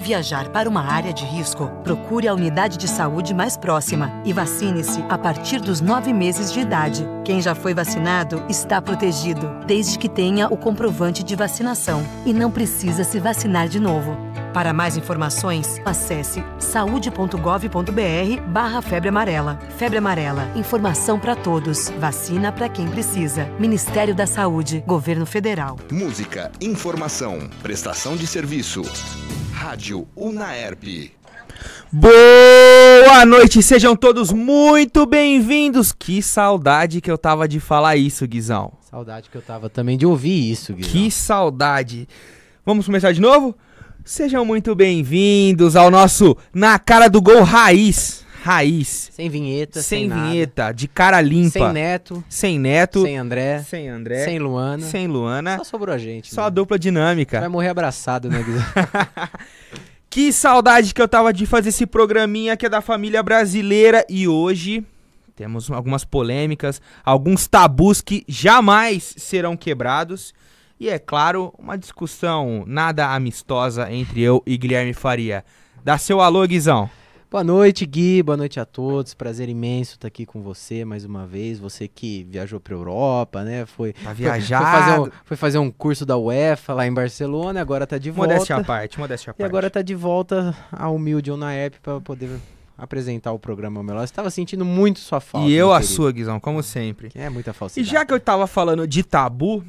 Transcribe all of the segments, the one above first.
Viajar para uma área de risco? Procure a unidade de saúde mais próxima e vacine-se a partir dos 9 meses de idade. Quem já foi vacinado está protegido, desde que tenha o comprovante de vacinação e não precisa se vacinar de novo. Para mais informações, acesse saude.gov.br/febre amarela. Febre amarela, informação para todos, vacina para quem precisa. Ministério da Saúde, Governo Federal. Música, informação, prestação de serviço. Rádio Unaerp. Boa noite, sejam todos muito bem-vindos. Que saudade que eu tava de falar isso, Guizão. Saudade que eu tava também de ouvir isso, Guizão. Que saudade. Vamos começar de novo? Sejam muito bem-vindos ao nosso Na Cara do Gol Raiz. Sem vinheta, sem nada. vinheta, de cara limpa. Sem Neto. Sem André. Sem André. Sem Luana. Só sobrou a gente. Só a dupla dinâmica. Vai morrer abraçado, né, Guizão? Que saudade que eu tava de fazer esse programinha que é da família brasileira. E hoje temos algumas polêmicas, alguns tabus que jamais serão quebrados. E é claro, uma discussão nada amistosa entre eu e Guilherme Faria. Dá seu alô, Guizão. Boa noite, Gui. Boa noite a todos. Prazer imenso estar aqui com você mais uma vez. Você que viajou pra Europa, né? Foi fazer um curso da UEFA lá em Barcelona, agora tá de volta. Modéstia à parte. E agora tá de volta à humilde Unaerp para poder apresentar o programa ao meu lado. Você tava sentindo muito sua falta. E eu a sua, Guizão, como sempre. É muita falsidade. E já que eu tava falando de tabu,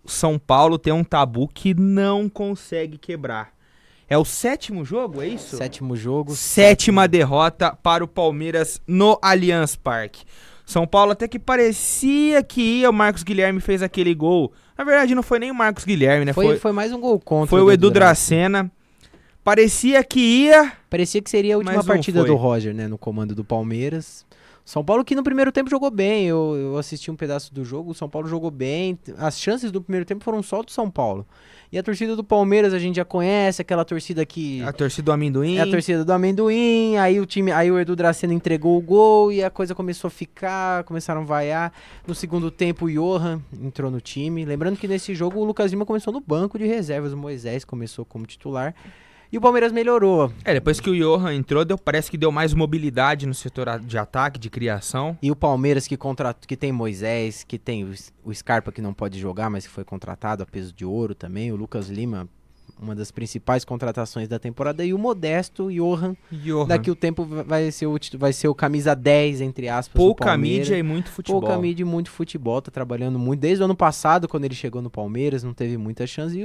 São Paulo tem um tabu que não consegue quebrar. É o 7º jogo, é isso? 7º jogo. 7ª derrota para o Palmeiras no Allianz Parque. São Paulo até que parecia que ia, o Marcos Guilherme fez aquele gol. Na verdade não foi nem o Marcos Guilherme, né? Foi mais um gol contra. Foi o Edu Dracena. Parecia que ia... Parecia que seria a última partida do Roger, né? No comando do Palmeiras. São Paulo que no primeiro tempo jogou bem, eu assisti um pedaço do jogo, o São Paulo jogou bem, as chances do primeiro tempo foram só do São Paulo. E a torcida do Palmeiras a gente já conhece, aquela torcida que... A torcida do amendoim. É a torcida do amendoim, aí o Edu Dracena entregou o gol e a coisa começou a ficar, começaram a vaiar. No segundo tempo o Johan entrou no time, lembrando que nesse jogo o Lucas Lima começou no banco de reservas, o Moisés começou como titular. E o Palmeiras melhorou. Depois que o Johan entrou, parece que deu mais mobilidade no setor de ataque, de criação. E o Palmeiras que tem Moisés, que tem o Scarpa que não pode jogar, mas que foi contratado a peso de ouro também. O Lucas Lima, uma das principais contratações da temporada. E o modesto Johan. Daqui o tempo vai ser o camisa 10, entre aspas, pouca mídia e muito futebol. Pouca mídia e muito futebol, tá trabalhando muito. Desde o ano passado, quando ele chegou no Palmeiras, não teve muita chance.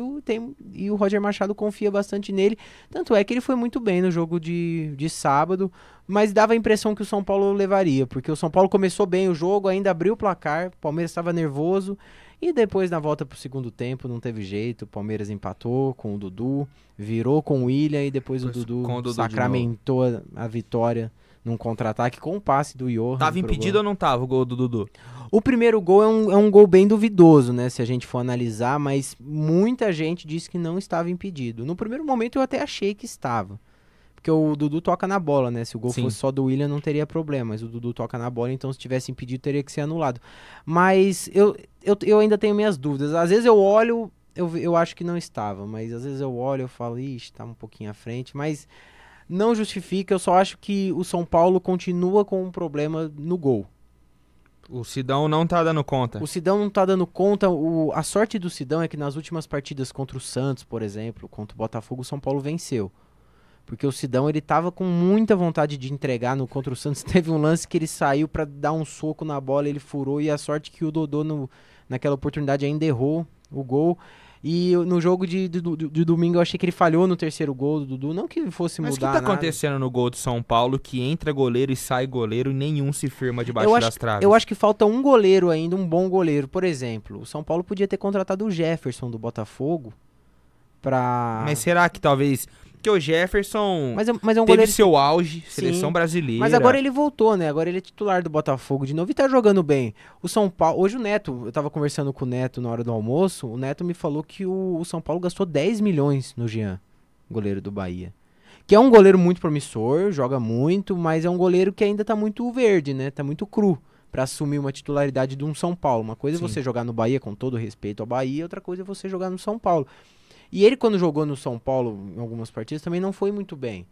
E o Roger Machado confia bastante nele. Tanto é que ele foi muito bem no jogo de sábado, mas dava a impressão que o São Paulo levaria, porque o São Paulo começou bem o jogo, ainda abriu o placar, o Palmeiras estava nervoso. E depois, na volta pro segundo tempo, não teve jeito, o Palmeiras empatou com o Dudu, virou com o William e depois o Dudu sacramentou a vitória num contra-ataque com o passe do Johan. Tava impedido ou não tava o gol do Dudu? O primeiro gol é um gol bem duvidoso, né, se a gente for analisar, mas muita gente disse que não estava impedido. No primeiro momento eu até achei que estava. Porque o Dudu toca na bola, né? Se o gol fosse só do William, não teria problema. Mas o Dudu toca na bola, então se tivesse impedido, teria que ser anulado. Mas eu ainda tenho minhas dúvidas. Às vezes eu olho, eu acho que não estava. Mas às vezes eu olho e falo, ixi, tá um pouquinho à frente. Mas não justifica, eu só acho que o São Paulo continua com um problema no gol. O Sidão não tá dando conta. O Sidão não tá dando conta. A sorte do Sidão é que nas últimas partidas contra o Santos, por exemplo, contra o Botafogo, o São Paulo venceu. Porque o Sidão, ele tava com muita vontade de entregar contra o Santos. Teve um lance que ele saiu pra dar um soco na bola, ele furou. E a sorte que o Dodô, naquela oportunidade, ainda errou o gol. E no jogo de domingo, eu achei que ele falhou no terceiro gol do Dudu. Não que fosse mudar nada. Mas o que tá acontecendo no gol do São Paulo, que entra goleiro e sai goleiro e nenhum se firma debaixo das traves? Eu acho que falta um goleiro ainda, um bom goleiro. Por exemplo, o São Paulo podia ter contratado o Jefferson do Botafogo pra... Mas será que talvez... Porque o Jefferson mas é um teve goleiro... seu auge, seleção brasileira. Mas agora ele voltou, né? Agora ele é titular do Botafogo de novo e tá jogando bem. O São Paulo... Hoje o Neto, eu tava conversando com o Neto na hora do almoço, o Neto me falou que o São Paulo gastou 10 milhões no Jean, goleiro do Bahia. Que é um goleiro muito promissor, joga muito, mas é um goleiro que ainda tá muito verde, né? Tá muito cru pra assumir uma titularidade de um São Paulo. Uma coisa é você jogar no Bahia, com todo respeito ao Bahia, outra coisa é você jogar no São Paulo. E ele, quando jogou no São Paulo, em algumas partidas, também não foi muito bem.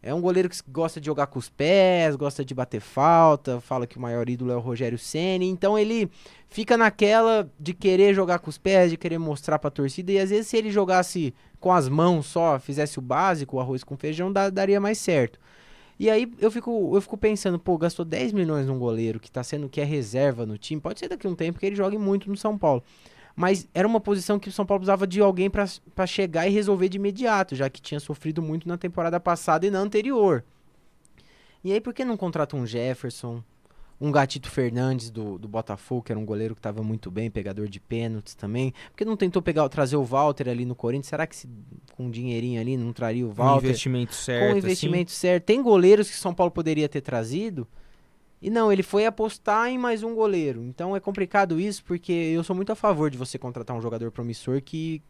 É um goleiro que gosta de jogar com os pés, gosta de bater falta, fala que o maior ídolo é o Rogério Ceni, então ele fica naquela de querer jogar com os pés, de querer mostrar pra torcida, e às vezes se ele jogasse com as mãos só, fizesse o básico, o arroz com feijão, daria mais certo. E aí eu fico pensando, pô, gastou 10 milhões num goleiro que é reserva no time, pode ser daqui a um tempo que ele jogue muito no São Paulo. Mas era uma posição que o São Paulo precisava de alguém pra chegar e resolver de imediato, já que tinha sofrido muito na temporada passada e na anterior. E aí por que não contrata um Jefferson, um Gatito Fernandes do Botafogo, que era um goleiro que estava muito bem, pegador de pênaltis também? Por que não tentou trazer o Walter ali no Corinthians? Será que com um dinheirinho ali não traria o Walter? Com o investimento certo. Com o investimento certo. Tem goleiros que o São Paulo poderia ter trazido, e não, ele foi apostar em mais um goleiro. Então é complicado isso, porque eu sou muito a favor de você contratar um jogador promissor que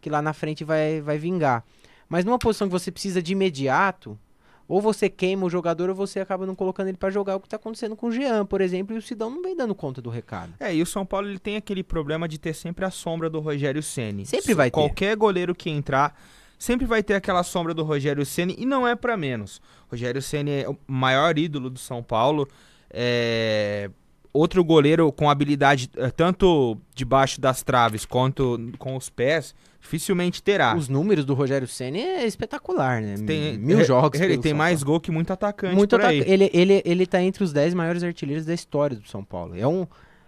lá na frente vai vingar. Mas numa posição que você precisa de imediato, ou você queima o jogador ou você acaba não colocando ele pra jogar, o que tá acontecendo com o Jean, por exemplo, e o Sidão não vem dando conta do recado. E o São Paulo ele tem aquele problema de ter sempre a sombra do Rogério Ceni. Sempre vai ter. Qualquer goleiro que entrar, sempre vai ter aquela sombra do Rogério Ceni, e não é pra menos. O Rogério Ceni é o maior ídolo do São Paulo. Outro goleiro com habilidade tanto debaixo das traves quanto com os pés, dificilmente terá. Os números do Rogério Ceni é espetacular, né? Tem 1000 jogos. Ele tem mais gol que muito atacante aí. Ele tá entre os 10 maiores artilheiros da história do São Paulo.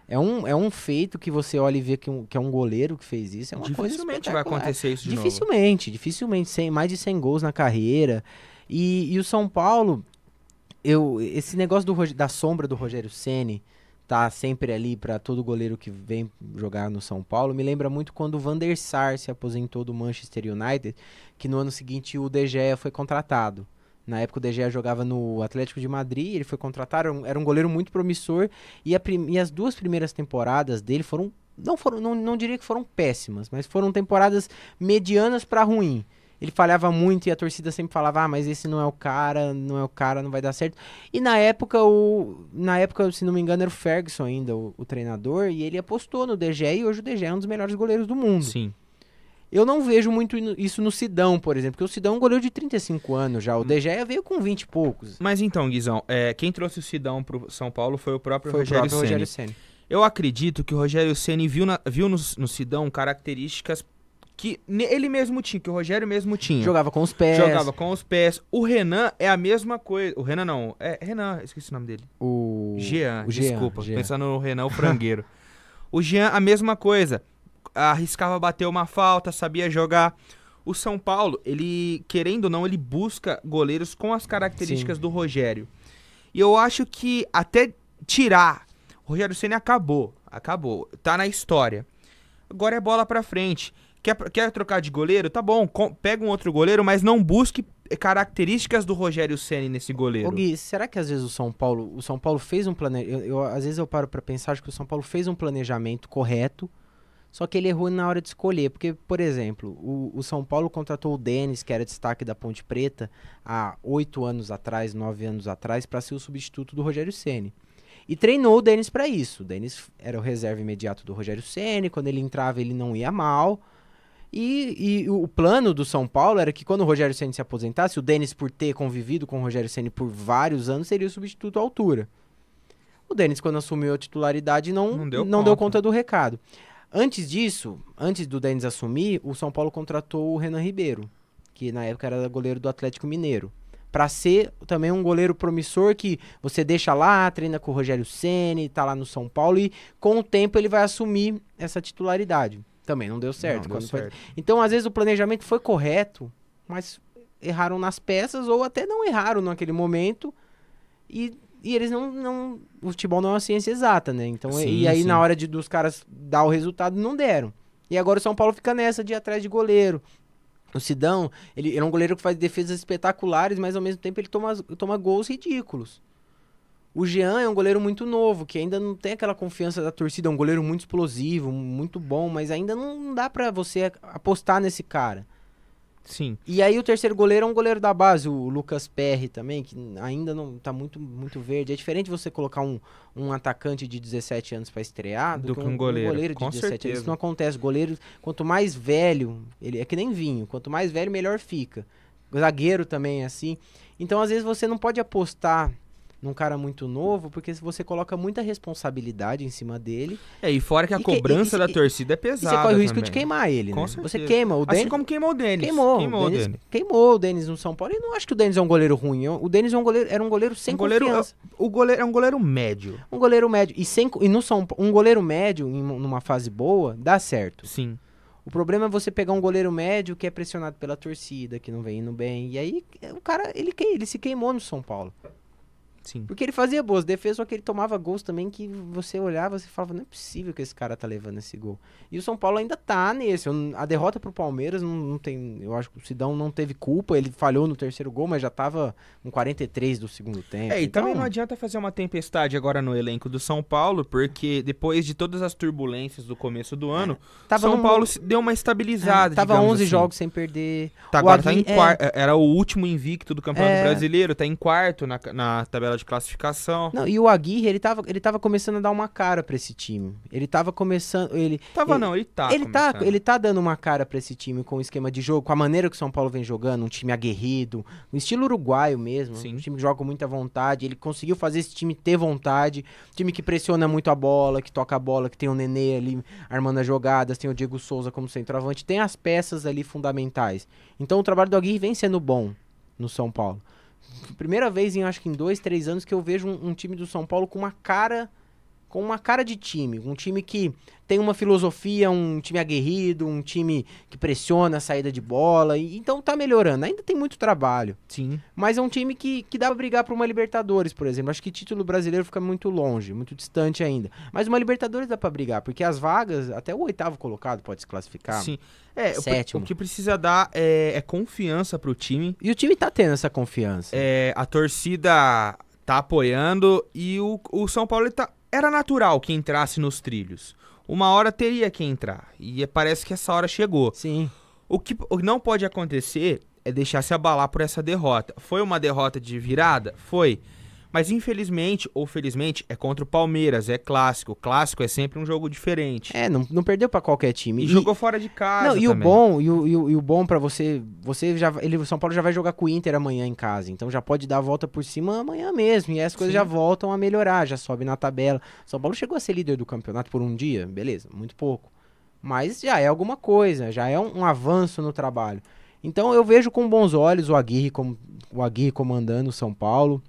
É um feito que você olha e vê que é um goleiro que fez isso. É uma coisa dificilmente vai acontecer isso de novo. Dificilmente. Mais de 100 gols na carreira. E o São Paulo... esse negócio da sombra do Rogério Ceni tá sempre ali para todo goleiro que vem jogar no São Paulo, me lembra muito quando o Van der Sar se aposentou do Manchester United, que no ano seguinte o De Gea foi contratado. Na época o De Gea jogava no Atlético de Madrid, ele foi contratado, era um goleiro muito promissor, e as 2 primeiras temporadas dele não diria que foram péssimas, mas foram temporadas medianas para ruim. Ele falhava muito e a torcida sempre falava, mas esse não é o cara, não vai dar certo. E na época, se não me engano, era o Ferguson ainda, o treinador, e ele apostou no De Gea, e hoje o De Gea é um dos melhores goleiros do mundo. Sim. Eu não vejo muito isso no Sidão, por exemplo, porque o Sidão é um goleiro de 35 anos já, o De Gea veio com 20 e poucos. Mas então, Guizão, quem trouxe o Sidão pro São Paulo foi o próprio Rogério Ceni. Eu acredito que o Rogério Ceni viu no Sidão características que ele mesmo tinha, que o Rogério mesmo tinha. Jogava com os pés. O Renan é a mesma coisa. O Renan não. Renan, esqueci o nome dele. Jean, desculpa. Pensando no Renan, o frangueiro. O Jean, a mesma coisa. Arriscava bater uma falta, sabia jogar. O São Paulo, ele, querendo ou não, ele busca goleiros com as características do Rogério. E eu acho que até tirar, o Rogério Ceni acabou. Tá na história. Agora é bola pra frente. Quer trocar de goleiro? Tá bom, pega um outro goleiro, mas não busque características do Rogério Ceni nesse goleiro. Ô Gui, será que às vezes o São Paulo fez um planejamento... Às vezes eu paro pra pensar, acho que o São Paulo fez um planejamento correto, só que ele errou na hora de escolher. Porque, por exemplo, o São Paulo contratou o Denis, que era destaque da Ponte Preta, há 8 anos atrás, 9 anos atrás, para ser o substituto do Rogério Ceni. E treinou o Denis para isso. O Denis era o reserva imediato do Rogério Ceni, quando ele entrava ele não ia mal... E o plano do São Paulo era que quando o Rogério Ceni se aposentasse, o Denis, por ter convivido com o Rogério Ceni por vários anos, seria o substituto à altura. O Denis, quando assumiu a titularidade, não deu conta do recado. Antes disso, antes do Denis assumir, o São Paulo contratou o Renan Ribeiro, que na época era goleiro do Atlético Mineiro, para ser também um goleiro promissor que você deixa lá, treina com o Rogério Ceni, tá lá no São Paulo e com o tempo ele vai assumir essa titularidade. Também não deu certo. Então, às vezes, o planejamento foi correto, mas erraram nas peças ou até não erraram naquele momento e eles não... O futebol não é uma ciência exata, né? Então, sim. Na hora dos caras dar o resultado, não deram. E agora o São Paulo fica nessa de ir atrás de goleiro. O Sidão, ele é um goleiro que faz defesas espetaculares, mas ao mesmo tempo ele toma gols ridículos. O Jean é um goleiro muito novo, que ainda não tem aquela confiança da torcida, é um goleiro muito explosivo, muito bom, mas ainda não dá pra você apostar nesse cara. Sim. E aí o terceiro goleiro é um goleiro da base, o Lucas Perry também, que ainda não tá muito verde. É diferente você colocar um atacante de 17 anos pra estrear Do que um goleiro. de Com 17 anos. certeza. Isso não acontece. Goleiro, quanto mais velho, ele é que nem vinho, quanto mais velho, melhor fica. O zagueiro também é assim. Então, às vezes, você não pode apostar num cara muito novo, porque se você coloca muita responsabilidade em cima dele, E fora que a cobrança da torcida é e pesada você corre o risco também. de queimar ele, Com né? certeza. Você queima o Assim Denis. como queimou o Denis. Queimou o Denis no São Paulo. E não acho que o Denis é um goleiro ruim. O Denis era um goleiro sem confiança. O goleiro é um goleiro médio. Um goleiro médio. E no São Paulo, um goleiro médio, numa fase boa, dá certo. Sim. O problema é você pegar um goleiro médio que é pressionado pela torcida, que não vem indo bem. E aí, o cara, ele se queimou no São Paulo. Sim. Porque ele fazia boas defesas, só que ele tomava gols também que você olhava e falava, não é possível que esse cara tá levando esse gol. E o São Paulo ainda tá nesse. A derrota pro Palmeiras não tem... Eu acho que o Sidão não teve culpa, ele falhou no terceiro gol, mas já tava com 43 do segundo tempo. E então, também não adianta fazer uma tempestade agora no elenco do São Paulo, porque depois de todas as turbulências do começo do ano, São Paulo deu uma estabilizada, tava digamos 11 assim. jogos sem perder. Agora tá em quarto, era o último invicto do Campeonato Brasileiro, tá em quarto na tabela de classificação. Não, e o Aguirre, ele tava começando a dar uma cara pra esse time. Ele tava começando... Ele tá dando uma cara pra esse time com o esquema de jogo, com a maneira que o São Paulo vem jogando, um time aguerrido, um estilo uruguaio mesmo, Sim. Um time que joga com muita vontade. Ele conseguiu fazer esse time ter vontade, um time que pressiona muito a bola, que toca a bola, que tem o Nenê ali armando as jogadas, tem o Diego Souza como centroavante, tem as peças ali fundamentais. Então o trabalho do Aguirre vem sendo bom no São Paulo. Primeira vez acho que em 2, 3 anos que eu vejo um time do São Paulo com uma cara de time, um time que tem uma filosofia, um time aguerrido, um time que pressiona a saída de bola, então tá melhorando. Ainda tem muito trabalho. Sim. Mas é um time que dá pra brigar por uma Libertadores, por exemplo. Acho que título brasileiro fica muito longe, muito distante ainda. Mas uma Libertadores dá pra brigar, porque as vagas, até o 8º colocado pode se classificar. Sim. Sétimo. O que precisa dar é confiança pro time. E o time tá tendo essa confiança. A torcida tá apoiando e o São Paulo era natural que entrasse nos trilhos. Uma hora teria que entrar. E parece que essa hora chegou. Sim. O que não pode acontecer é deixar se abalar por essa derrota. Foi uma derrota de virada? Foi. Mas infelizmente, ou felizmente, é contra o Palmeiras, é clássico. O clássico é sempre um jogo diferente. Não perdeu pra qualquer time. E jogou fora de casa não, e também. O bom pra você o São Paulo já vai jogar com o Inter amanhã em casa, então já pode dar a volta por cima amanhã mesmo, e as coisas já voltam a melhorar, já sobe na tabela. São Paulo chegou a ser líder do campeonato por um dia, beleza, muito pouco. Mas já é alguma coisa, já é um avanço no trabalho. Então eu vejo com bons olhos o Aguirre comandando o São Paulo.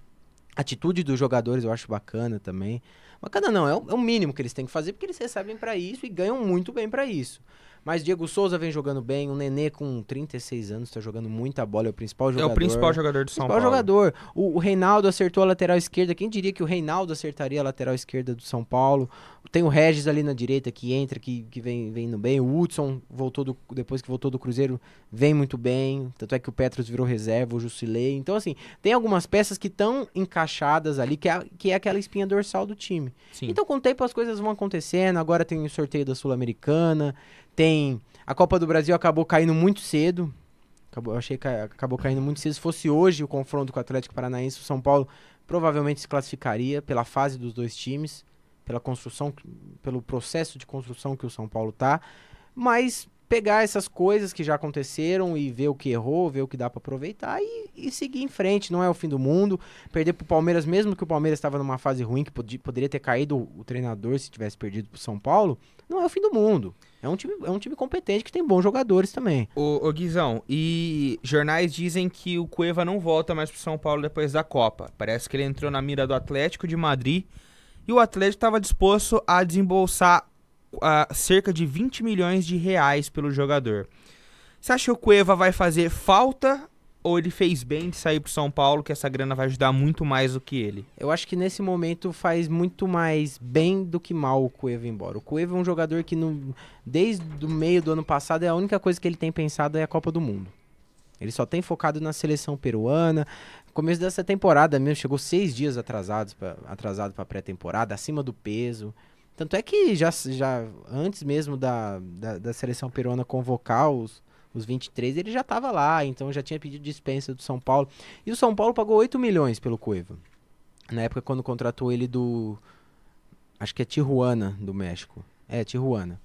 A atitude dos jogadores eu acho bacana também. Bacana não, é o mínimo que eles têm que fazer, porque eles recebem pra isso e ganham muito bem pra isso. Mas Diego Souza vem jogando bem, o Nenê com 36 anos tá jogando muita bola, é o principal jogador. É o principal jogador do São Paulo. Jogador. O Reinaldo acertou a lateral esquerda, quem diria que o Reinaldo acertaria a lateral esquerda do São Paulo? Tem o Regis ali na direita que entra, que vem indo bem. O Hudson depois que voltou do Cruzeiro, vem muito bem. Tanto é que o Petros virou reserva, o Jusilei. Então, assim, tem algumas peças que estão encaixadas ali, que é aquela espinha dorsal do time. Sim. Então, com o tempo as coisas vão acontecendo. Agora tem o sorteio da Sul-Americana. A Copa do Brasil acabou caindo muito cedo. Achei que acabou caindo muito cedo. Se fosse hoje o confronto com o Atlético Paranaense, o São Paulo provavelmente se classificaria pela fase dos dois times, pela construção, pelo processo de construção que o São Paulo tá. Mas pegar essas coisas que já aconteceram e ver o que errou, ver o que dá pra aproveitar e seguir em frente. Não é o fim do mundo. Perder pro Palmeiras, mesmo que o Palmeiras estava numa fase ruim, que poderia ter caído o treinador se tivesse perdido pro São Paulo, não é o fim do mundo. É um time competente que tem bons jogadores também. Ô Guizão, e jornais dizem que o Cueva não volta mais pro São Paulo depois da Copa. Parece que ele entrou na mira do Atlético de Madrid e o Atlético estava disposto a desembolsar cerca de 20 milhões de reais pelo jogador. Você acha que o Cueva vai fazer falta ou ele fez bem de sair pro São Paulo, que essa grana vai ajudar muito mais do que ele? Eu acho que nesse momento faz muito mais bem do que mal o Cueva ir embora. O Cueva é um jogador que desde o meio do ano passado a única coisa que ele tem pensado é a Copa do Mundo. Ele só tem focado na seleção peruana. No começo dessa temporada mesmo, chegou 6 dias atrasado para pré-temporada, acima do peso. Tanto é que já antes mesmo da seleção peruana convocar os Os 23 ele já estava lá, então já tinha pedido dispensa do São Paulo. E o São Paulo pagou 8 milhões pelo Cueva. Na época quando contratou ele do... Acho que é Tijuana, do México. É, Tijuana.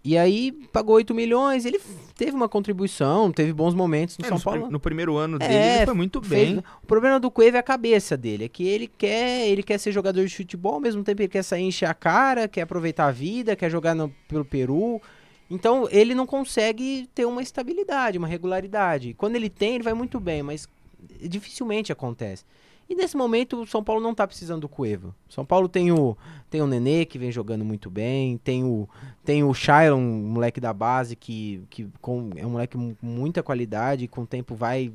E aí pagou 8 milhões, ele teve uma contribuição, teve bons momentos no São Paulo. No primeiro ano dele ele foi muito bem. O problema do Cueva é a cabeça dele, é que ele quer ser jogador de futebol, ao mesmo tempo ele quer sair, encher a cara, quer aproveitar a vida, quer jogar pelo Peru. Então ele não consegue ter uma estabilidade, uma regularidade. Quando ele tem, ele vai muito bem, mas dificilmente acontece. E nesse momento o São Paulo não tá precisando do Cueva. O São Paulo tem o Nenê, que vem jogando muito bem, tem o Shailon, um moleque da base, que é um moleque com muita qualidade, com o tempo vai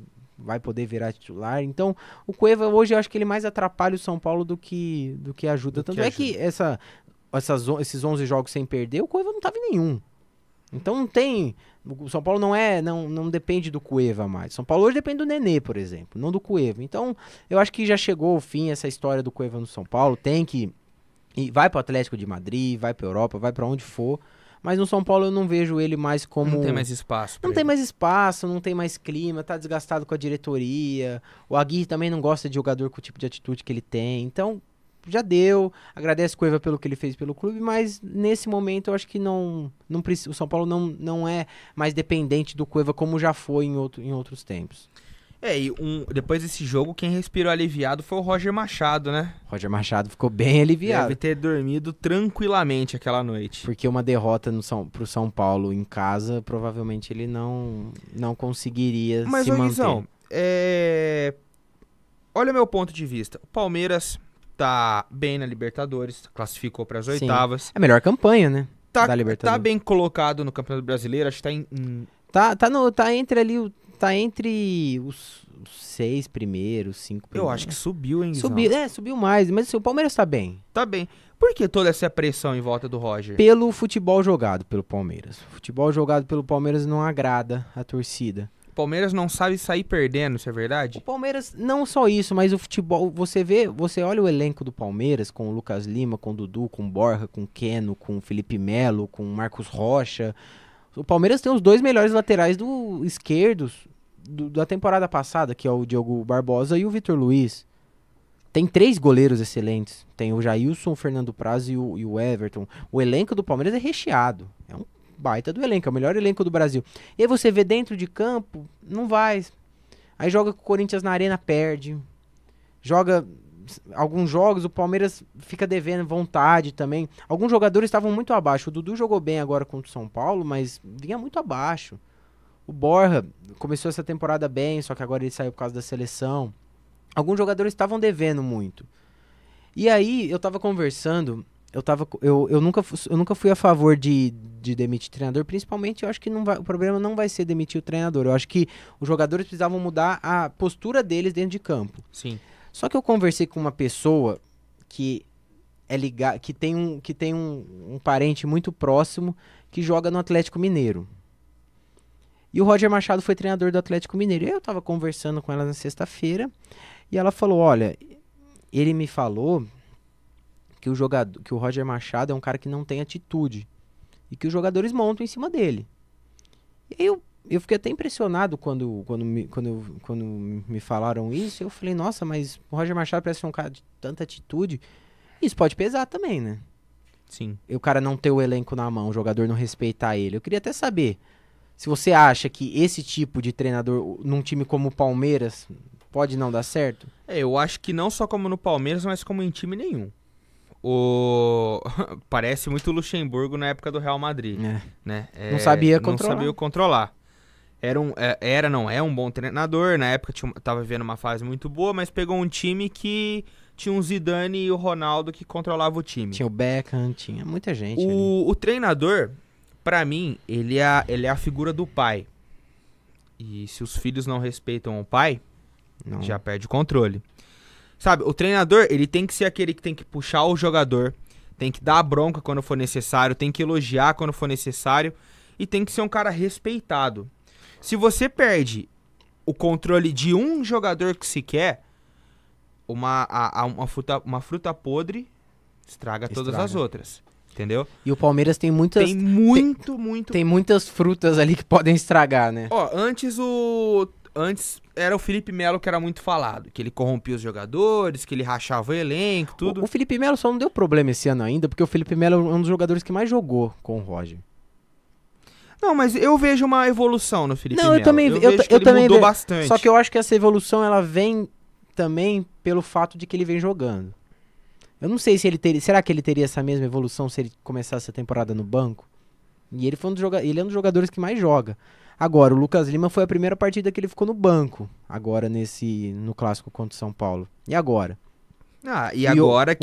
poder virar titular. Então o Cueva hoje eu acho que ele mais atrapalha o São Paulo do que ajuda. Tanto é que esses 11 jogos sem perder, o Cueva não tava em nenhum. Então não tem... O São Paulo não depende do Cueva mais. São Paulo hoje depende do Nenê, por exemplo, não do Cueva. Então eu acho que já chegou ao fim essa história do Cueva no São Paulo. Tem que... E vai pro Atlético de Madrid, vai pra Europa, vai pra onde for. Mas no São Paulo eu não vejo ele mais como... Não tem mais espaço. Não tem mais espaço, não tem mais clima, tá desgastado com a diretoria. O Aguirre também não gosta de jogador com o tipo de atitude que ele tem. Então... já deu, agradece o Cueva pelo que ele fez pelo clube, mas nesse momento eu acho que não precisa, o São Paulo não é mais dependente do Cueva como já foi em outros tempos. E depois desse jogo, quem respirou aliviado foi o Roger Machado, né? Roger Machado ficou bem aliviado. Deve ter dormido tranquilamente aquela noite. Porque uma derrota pro São Paulo em casa, provavelmente ele não conseguiria se manter. Mas, Guizão, olha o meu ponto de vista. O Palmeiras... tá bem na Libertadores, classificou para as oitavas. É a melhor campanha, né? Da Libertadores. Tá bem colocado no Campeonato Brasileiro, acho que tá entre os 6 primeiros, 5 primeiros. Eu acho que subiu, hein, Guizão? Subiu mais, mas assim, o Palmeiras tá bem. Tá bem. Por que toda essa pressão em volta do Roger? Pelo futebol jogado pelo Palmeiras. O futebol jogado pelo Palmeiras não agrada a torcida. O Palmeiras não sabe sair perdendo, isso é verdade? O Palmeiras, não só isso, mas o futebol, você olha o elenco do Palmeiras, com o Lucas Lima, com o Dudu, com o Borja, com o Keno, com o Felipe Melo, com o Marcos Rocha. O Palmeiras tem os 2 melhores laterais esquerdos da temporada passada, que é o Diogo Barbosa e o Vitor Luiz. Tem 3 goleiros excelentes. Tem o Jailson, o Fernando Praz e o Everton. O elenco do Palmeiras é recheado. É um baita do elenco, é o melhor elenco do Brasil. E aí você vê dentro de campo, não vai. Aí joga com o Corinthians na arena, perde. Joga alguns jogos, o Palmeiras fica devendo vontade também. Alguns jogadores estavam muito abaixo. O Dudu jogou bem agora contra o São Paulo, mas vinha muito abaixo. O Borja começou essa temporada bem, só que agora ele saiu por causa da seleção. Alguns jogadores estavam devendo muito. E aí eu tava conversando... Eu nunca fui a favor de demitir treinador, principalmente eu acho que o problema não vai ser demitir o treinador. Eu acho que os jogadores precisavam mudar a postura deles dentro de campo. Sim. Só que eu conversei com uma pessoa que tem um parente muito próximo que joga no Atlético Mineiro. E o Roger Machado foi treinador do Atlético Mineiro. E eu tava conversando com ela na sexta-feira e ela falou, olha, ele me falou... que o Roger Machado é um cara que não tem atitude e que os jogadores montam em cima dele. E aí eu fiquei até impressionado quando me falaram isso. Eu falei, nossa, mas o Roger Machado parece um cara de tanta atitude. Isso pode pesar também, né? Sim. E o cara não ter o elenco na mão, o jogador não respeitar ele. Eu queria até saber se você acha que esse tipo de treinador num time como o Palmeiras pode não dar certo. Eu acho que não só como no Palmeiras, mas como em time nenhum. Parece muito o Luxemburgo na época do Real Madrid, né? Não sabia controlar. É um bom treinador, na época tava vivendo uma fase muito boa, mas pegou um time que tinha o Zidane e o Ronaldo que controlava o time. Tinha o Beckham, tinha muita gente. O treinador, pra mim, ele é a figura do pai. E se os filhos não respeitam o pai, já perde o controle. Sabe, o treinador, ele tem que ser aquele que tem que puxar o jogador, tem que dar a bronca quando for necessário, tem que elogiar quando for necessário e tem que ser um cara respeitado. Se você perde o controle de um jogador que se quer, uma fruta podre estraga todas as outras. entendeu? E o Palmeiras tem muitas... Tem muito... Tem muitas frutas ali que podem estragar, né? Ó, antes era o Felipe Melo que era muito falado, que ele corrompia os jogadores, que ele rachava o elenco, tudo. O Felipe Melo só não deu problema esse ano ainda, porque o Felipe Melo é um dos jogadores que mais jogou com o Roger. Não, mas eu vejo uma evolução no Felipe Não, Melo. eu também, vejo que eu ele também mudou vejo. bastante. Só que eu acho que essa evolução ela vem também pelo fato de que ele vem jogando. Eu não sei se ele teria, será que ele teria essa mesma evolução se ele começasse a temporada no banco? E ele ele é um dos jogadores que mais joga. Agora, o Lucas Lima foi a primeira partida que ele ficou no banco, agora no clássico contra o São Paulo. E agora? E agora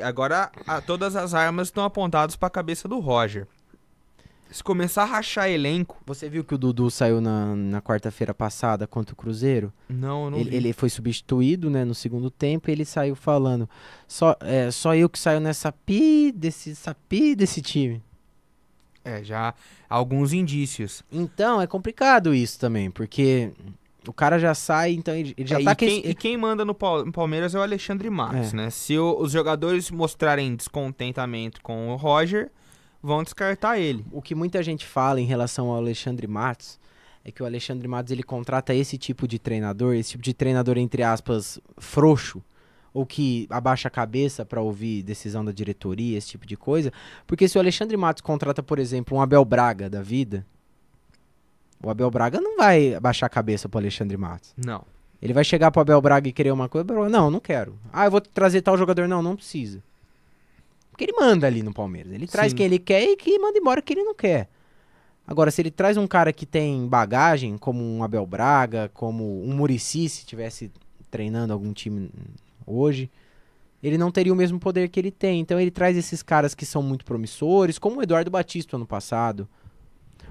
agora todas as armas estão apontadas para a cabeça do Roger. Se começar a rachar elenco... Você viu que o Dudu saiu na quarta-feira passada contra o Cruzeiro? Não, eu não vi. Ele foi substituído, né, no segundo tempo e ele saiu falando só eu que saio nessa desse time. Já alguns indícios. Então, é complicado isso também, porque o cara já sai, então ele já tá... E quem manda no Palmeiras é o Alexandre Matos, né? Se os jogadores mostrarem descontentamento com o Roger, vão descartar ele. O que muita gente fala em relação ao Alexandre Matos é que o Alexandre Matos ele contrata esse tipo de treinador, entre aspas, frouxo, ou que abaixa a cabeça pra ouvir decisão da diretoria, esse tipo de coisa, porque se o Alexandre Matos contrata, por exemplo, um Abel Braga da vida, o Abel Braga não vai abaixar a cabeça pro Alexandre Matos. Não. Ele vai chegar pro Abel Braga e querer uma coisa, não quero. Eu vou trazer tal jogador, não precisa. Porque ele manda ali no Palmeiras, ele traz quem ele quer e que manda embora quem ele não quer. Agora, se ele traz um cara que tem bagagem, como um Abel Braga, como um Muricy, se tivesse treinando algum time hoje, ele não teria o mesmo poder que ele tem. Então ele traz esses caras que são muito promissores, como o Eduardo Batista ano passado.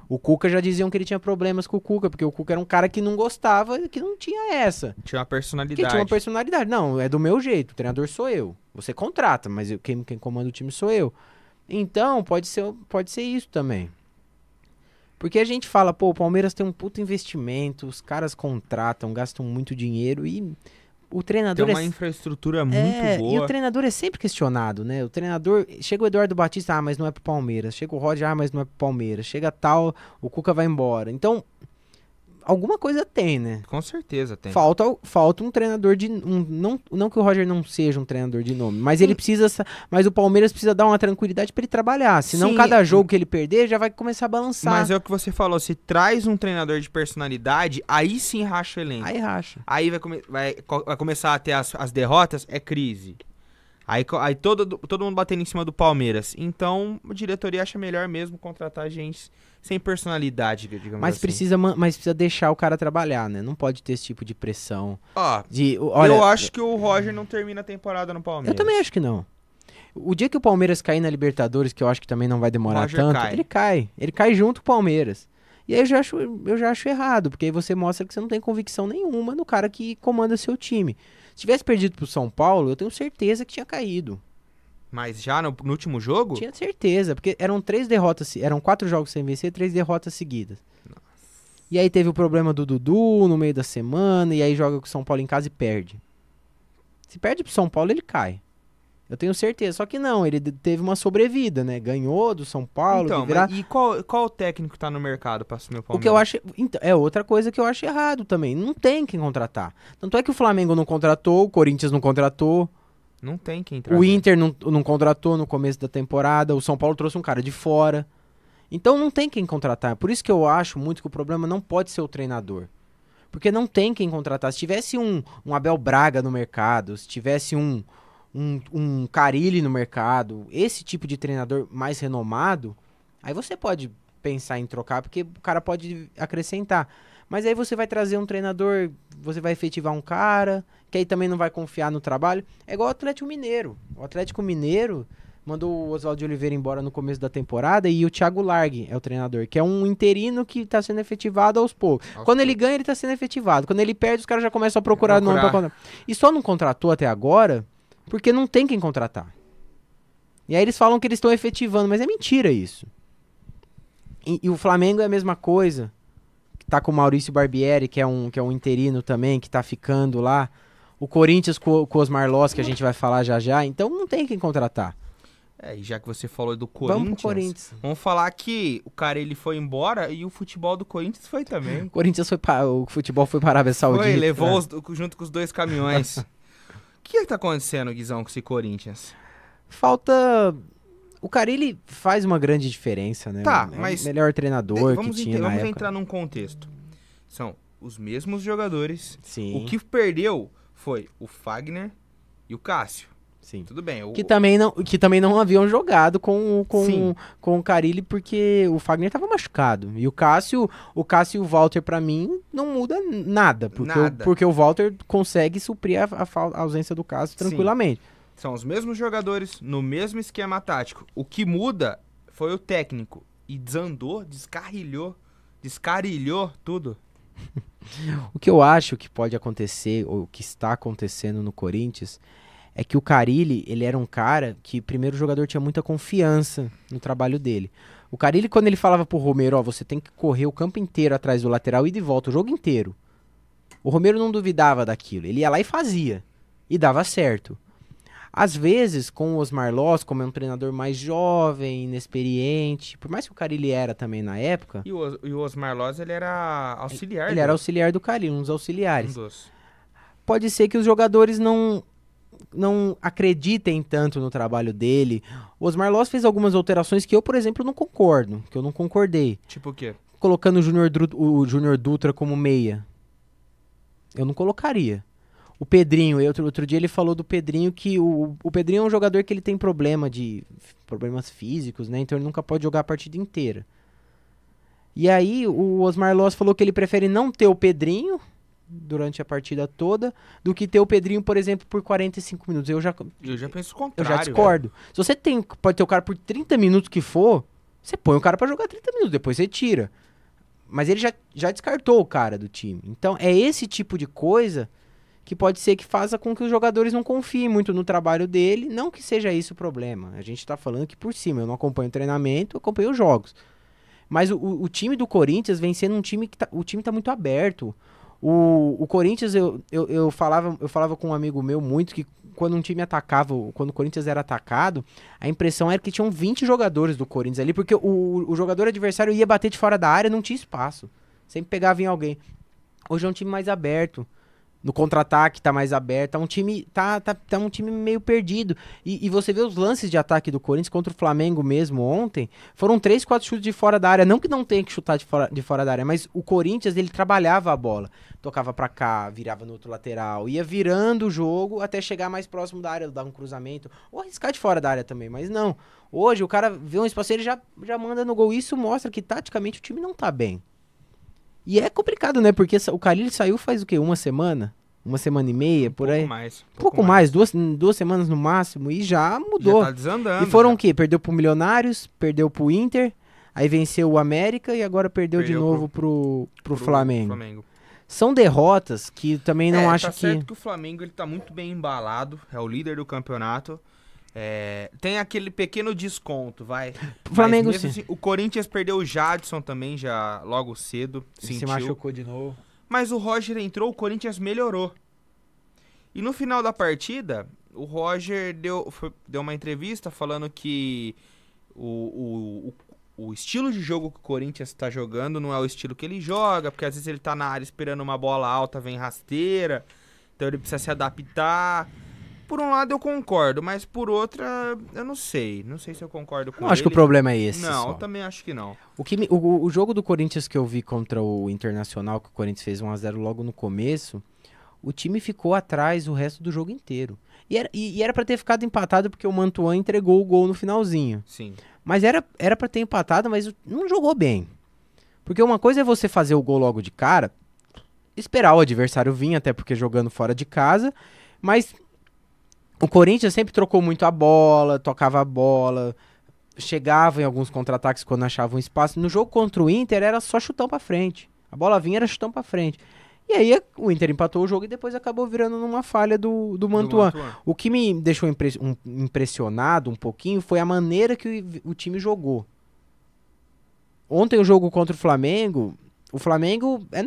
O Cuca já diziam que ele tinha problemas com o Cuca, porque o Cuca era um cara que não gostava, que não tinha essa. Tinha uma personalidade. Que tinha uma personalidade. Não, é do meu jeito, o treinador sou eu. Você contrata, mas quem comanda o time sou eu. Então, pode ser isso também. Porque a gente fala, o Palmeiras tem um puto investimento, os caras contratam, gastam muito dinheiro e o treinador... Tem uma infraestrutura muito boa. E o treinador é sempre questionado, né? O treinador... Chega o Eduardo Batista, mas não é pro Palmeiras. Chega o Roger, mas não é pro Palmeiras. Chega tal, o Cuca vai embora. Então, alguma coisa tem, né? Com certeza tem. Falta um treinador de... não que o Roger não seja um treinador de nome, mas ele precisa... Mas o Palmeiras precisa dar uma tranquilidade pra ele trabalhar. Senão, cada jogo que ele perder, já vai começar a balançar. Mas é o que você falou, se traz um treinador de personalidade, aí sim racha o elenco. Aí racha. Aí vai começar a ter as derrotas, é crise. Aí todo mundo batendo em cima do Palmeiras. Então, a diretoria acha melhor mesmo contratar gente sem personalidade, digamos mas assim. Mas precisa deixar o cara trabalhar, né? Não pode ter esse tipo de pressão. Olha, eu acho que o Roger não termina a temporada no Palmeiras. Eu também acho que não. O dia que o Palmeiras cair na Libertadores, que eu acho que também não vai demorar tanto, ele cai. Ele cai junto com o Palmeiras. E aí eu já acho errado, porque aí você mostra que você não tem convicção nenhuma no cara que comanda seu time. Se tivesse perdido pro São Paulo, eu tenho certeza que tinha caído. Mas já no último jogo? Tinha certeza, porque eram 4 jogos sem vencer, 3 derrotas seguidas. Nossa. E aí teve o problema do Dudu no meio da semana, e aí joga com o São Paulo em casa e perde. Se perde pro São Paulo, ele cai. Eu tenho certeza, só que não, ele teve uma sobrevida, né? Ganhou do São Paulo. Então, e qual técnico tá no mercado pra assumir o Palmeiras? O que eu acho, então, é outra coisa que eu acho errado também. Não tem quem contratar. Tanto é que o Flamengo não contratou, o Corinthians não contratou. Não tem quem trazer. O Inter não contratou no começo da temporada, o São Paulo trouxe um cara de fora. Então não tem quem contratar. Por isso que eu acho muito que o problema não pode ser o treinador. Porque não tem quem contratar. Se tivesse um Abel Braga no mercado, se tivesse um Carille no mercado, esse tipo de treinador mais renomado, aí você pode pensar em trocar, porque o cara pode acrescentar. Mas aí você vai trazer um treinador, você vai efetivar um cara, que aí também não vai confiar no trabalho. É igual o Atlético Mineiro. O Atlético Mineiro mandou o Oswaldo de Oliveira embora no começo da temporada e o Thiago Largue é o treinador, que é um interino que tá sendo efetivado aos poucos. Quando ele ganha, ele tá sendo efetivado. Quando ele perde, os caras já começam a procurar nome pra contratar. E só não contratou até agora porque não tem quem contratar. E aí eles falam que eles estão efetivando, mas é mentira isso. E o Flamengo é a mesma coisa. Tá com o Maurício Barbieri, que é um interino também, que tá ficando lá. O Corinthians com o Osmar Loss, que a gente vai falar já já. Então não tem quem contratar. E já que você falou do Vamos pro Corinthians. vamos falar que o cara ele foi embora e o futebol do Corinthians foi também. O futebol foi para a Arábia Saudita. Foi, levou junto com os 2 caminhões. O que tá acontecendo, Guizão, com esse Corinthians? Falta... O Carille faz uma grande diferença, né? Tá, é mas... o melhor treinador que tinha na Vamos época. entrar num contexto. São os mesmos jogadores. Sim. O que perdeu foi o Fagner e o Cássio. Sim. Tudo bem. Que também não haviam jogado com o Carille porque o Fagner tava machucado. E o Cássio e o Walter, pra mim, não muda nada. Porque o Walter consegue suprir a ausência do Cássio tranquilamente. São os mesmos jogadores, no mesmo esquema tático. O que muda foi o técnico. E descarilhou tudo. O que eu acho que pode acontecer, ou que está acontecendo no Corinthians, é que o Carille, ele era um cara que, primeiro, o jogador tinha muita confiança no trabalho dele. O Carille, quando ele falava pro Romero, você tem que correr o campo inteiro atrás do lateral e de volta, o jogo inteiro. O Romero não duvidava daquilo, ele ia lá e fazia. E dava certo. Às vezes, com o Osmar Loss, como é um treinador mais jovem, inexperiente, por mais que o Carille era também na época... E o Osmar Loss, ele era auxiliar. Ele era auxiliar do Carille, um dos auxiliares. Um dos. Pode ser que os jogadores não acreditem tanto no trabalho dele. O Osmar Loss fez algumas alterações que eu, por exemplo, não concordo, que eu não concordei. Tipo o quê? Colocando o Júnior Dutra como meia. Eu não colocaria. O Pedrinho, outro dia ele falou do Pedrinho que o Pedrinho é um jogador que ele tem problemas físicos, né? Então ele nunca pode jogar a partida inteira. E aí o Osmar Loss falou que ele prefere não ter o Pedrinho durante a partida toda do que ter o Pedrinho, por exemplo, por 45 minutos. Eu já penso o contrário. Eu já discordo. Velho. Se você pode ter o cara por 30 minutos que for, você põe o cara pra jogar 30 minutos, depois você tira. Mas ele já descartou o cara do time. Então é esse tipo de coisa que pode ser que faça com que os jogadores não confiem muito no trabalho dele. Não que seja isso o problema. A gente tá falando que por cima. Eu não acompanho o treinamento, eu acompanho os jogos. Mas o time do Corinthians vem sendo um time que o time tá muito aberto. O Corinthians, eu falava com um amigo meu muito que quando um time atacava, quando o Corinthians era atacado, a impressão era que tinham 20 jogadores do Corinthians ali, porque o jogador adversário ia bater de fora da área, não tinha espaço. Sempre pegava em alguém. Hoje é um time mais aberto. No contra-ataque tá mais aberto, tá um time meio perdido. E você vê os lances de ataque do Corinthians contra o Flamengo mesmo ontem, foram 3, 4 chutes de fora da área. Não que não tenha que chutar de fora da área, mas o Corinthians, ele trabalhava a bola. Tocava pra cá, virava no outro lateral, ia virando o jogo até chegar mais próximo da área, dar um cruzamento, ou arriscar de fora da área também, mas não. Hoje o cara vê um espaço, ele já manda no gol. Isso mostra que taticamente o time não tá bem. E é complicado, né? Porque o Carille saiu faz o quê? Uma semana? Uma semana e meia, por aí? Pouco mais. Duas semanas no máximo, e já mudou. Já tá desandando. E foram o quê? Perdeu pro Milionários, perdeu pro Inter, aí venceu o América e agora perdeu de novo pro Flamengo. São derrotas que também não acho tá que... certo que o Flamengo ele tá muito bem embalado, é o líder do campeonato. Tem aquele pequeno desconto, vai. O Flamengo, sim. Assim, o Corinthians perdeu o Jadson também, já logo cedo. Se machucou de novo. Mas o Roger entrou, o Corinthians melhorou. E no final da partida, o Roger deu uma entrevista falando que o estilo de jogo que o Corinthians está jogando não é o estilo que ele joga, porque às vezes ele tá na área esperando uma bola alta, vem rasteira, então ele precisa se adaptar. Por um lado eu concordo, mas por outra eu não sei se eu concordo com ele. Não acho que o problema é esse. Não, eu também acho que não. O jogo do Corinthians que eu vi contra o Internacional, que o Corinthians fez 1-0 logo no começo, o time ficou atrás o resto do jogo inteiro. E era pra ter ficado empatado porque o Mantuan entregou o gol no finalzinho. Sim. Mas era pra ter empatado, mas não jogou bem. Porque uma coisa é você fazer o gol logo de cara, esperar o adversário vir, até porque jogando fora de casa, mas o Corinthians sempre trocou muito a bola, tocava a bola, chegava em alguns contra-ataques quando achava um espaço. No jogo contra o Inter era só chutão pra frente. A bola vinha, era chutão pra frente. E aí o Inter empatou o jogo e depois acabou virando numa falha do Mantuan. O que me deixou impressionado um pouquinho foi a maneira que o time jogou. Ontem o jogo contra o Flamengo é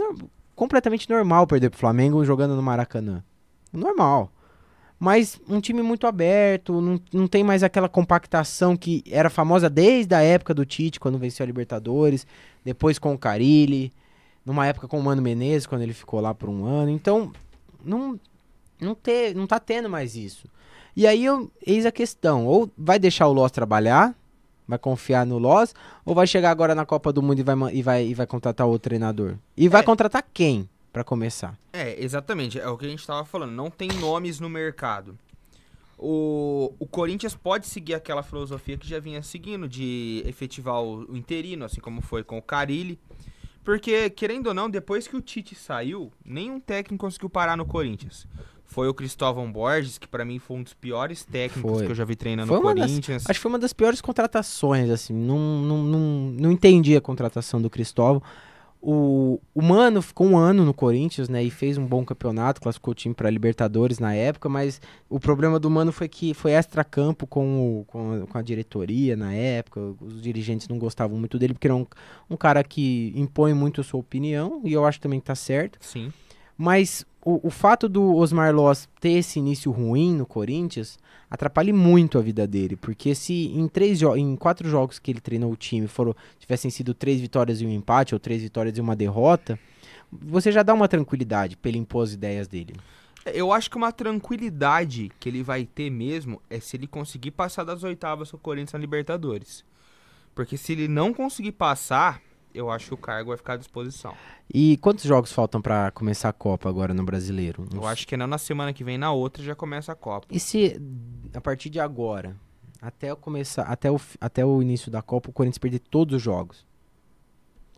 completamente normal perder pro Flamengo jogando no Maracanã. Normal. Mas um time muito aberto, não tem mais aquela compactação que era famosa desde a época do Tite, quando venceu a Libertadores, depois com o Carille, numa época com o Mano Menezes, quando ele ficou lá por um ano. Então, não tá tendo mais isso. E aí, eis a questão, ou vai deixar o Loss trabalhar, vai confiar no Loss, ou vai chegar agora na Copa do Mundo e vai contratar outro treinador? E vai contratar quem, pra começar? Exatamente, é o que a gente tava falando, não tem nomes no mercado. O Corinthians pode seguir aquela filosofia que já vinha seguindo, de efetivar o interino, assim como foi com o Carille, porque, querendo ou não, depois que o Tite saiu, nenhum técnico conseguiu parar no Corinthians. Foi o Cristóvão Borges, que pra mim foi um dos piores técnicos que eu já vi treinando no Corinthians. Acho que foi uma das piores contratações, assim. Não entendi a contratação do Cristóvão. O Mano ficou um ano no Corinthians, né? E fez um bom campeonato, classificou o time pra Libertadores na época, mas o problema do Mano foi que foi extra-campo com a diretoria na época. Os dirigentes não gostavam muito dele, porque era um cara que impõe muito a sua opinião, e eu acho também que tá certo. Sim. Mas o fato do Osmar Loss ter esse início ruim no Corinthians atrapalha muito a vida dele, porque se em 4 jogos que ele treinou o time tivessem sido 3 vitórias e um empate, ou 3 vitórias e uma derrota, você já dá uma tranquilidade pra ele impor as ideias dele. Eu acho que uma tranquilidade que ele vai ter mesmo é se ele conseguir passar das oitavas com o Corinthians na Libertadores. Porque se ele não conseguir passar, eu acho que o cargo vai ficar à disposição. E quantos jogos faltam pra começar a Copa agora no Brasileiro? Eu acho que não na semana que vem, na outra já começa a Copa. E se a partir de agora, até o início da Copa, o Corinthians perder todos os jogos?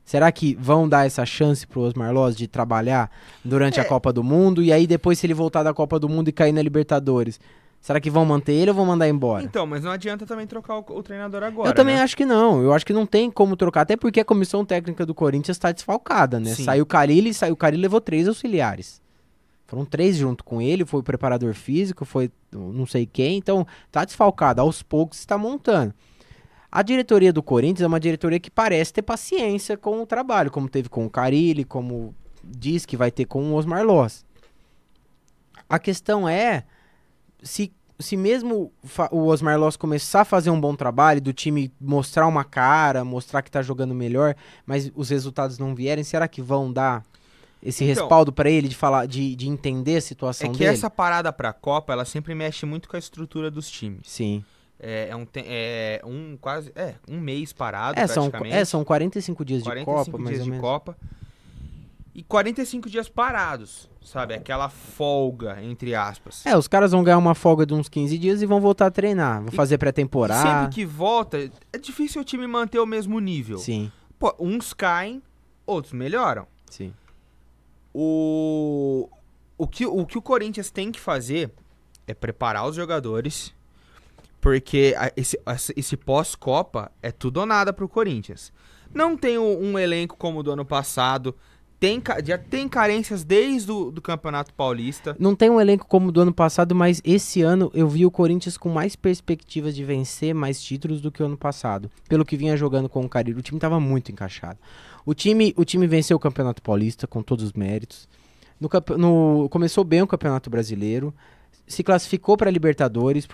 Será que vão dar essa chance pro Osmar Loss de trabalhar durante a Copa do Mundo? E aí depois, se ele voltar da Copa do Mundo e cair na Libertadores, será que vão manter ele ou vão mandar embora? Então, mas não adianta também trocar o treinador agora, Eu também acho que não. Eu acho que não tem como trocar, até porque a comissão técnica do Corinthians está desfalcada, né? Sim. Saiu o Carille levou 3 auxiliares. Foram 3 junto com ele, foi o preparador físico, foi não sei quem, então tá desfalcado, aos poucos está montando. A diretoria do Corinthians é uma diretoria que parece ter paciência com o trabalho, como teve com o Carille, como diz que vai ter com o Osmar Loss. A questão é, se mesmo o Osmar Loss começar a fazer um bom trabalho, do time mostrar uma cara, mostrar que tá jogando melhor, mas os resultados não vierem, será que vão dar esse respaldo pra ele de falar, de entender a situação dele? É que essa parada pra Copa, ela sempre mexe muito com a estrutura dos times. Sim. Quase um mês parado, praticamente. São 45 dias de 45 Copa, mais dias ou de menos. Copa. E 45 dias parados, sabe? Aquela folga, entre aspas. Os caras vão ganhar uma folga de uns 15 dias e vão voltar a treinar. Vão fazer E pré-temporada. sempre que volta, é difícil o time manter o mesmo nível. Sim, Pô, uns caem, outros melhoram. sim. O que o Corinthians tem que fazer é preparar os jogadores, porque esse pós-Copa é tudo ou nada pro Corinthians. Não tem um elenco como o do ano passado, já tem carências desde do Campeonato Paulista. Não tem um elenco como o do ano passado, mas esse ano eu vi o Corinthians com mais perspectivas de vencer mais títulos do que o ano passado. Pelo que vinha jogando com o Carille, o time estava muito encaixado. O time venceu o Campeonato Paulista com todos os méritos. Começou bem o Campeonato Brasileiro, se classificou para a Libertadores,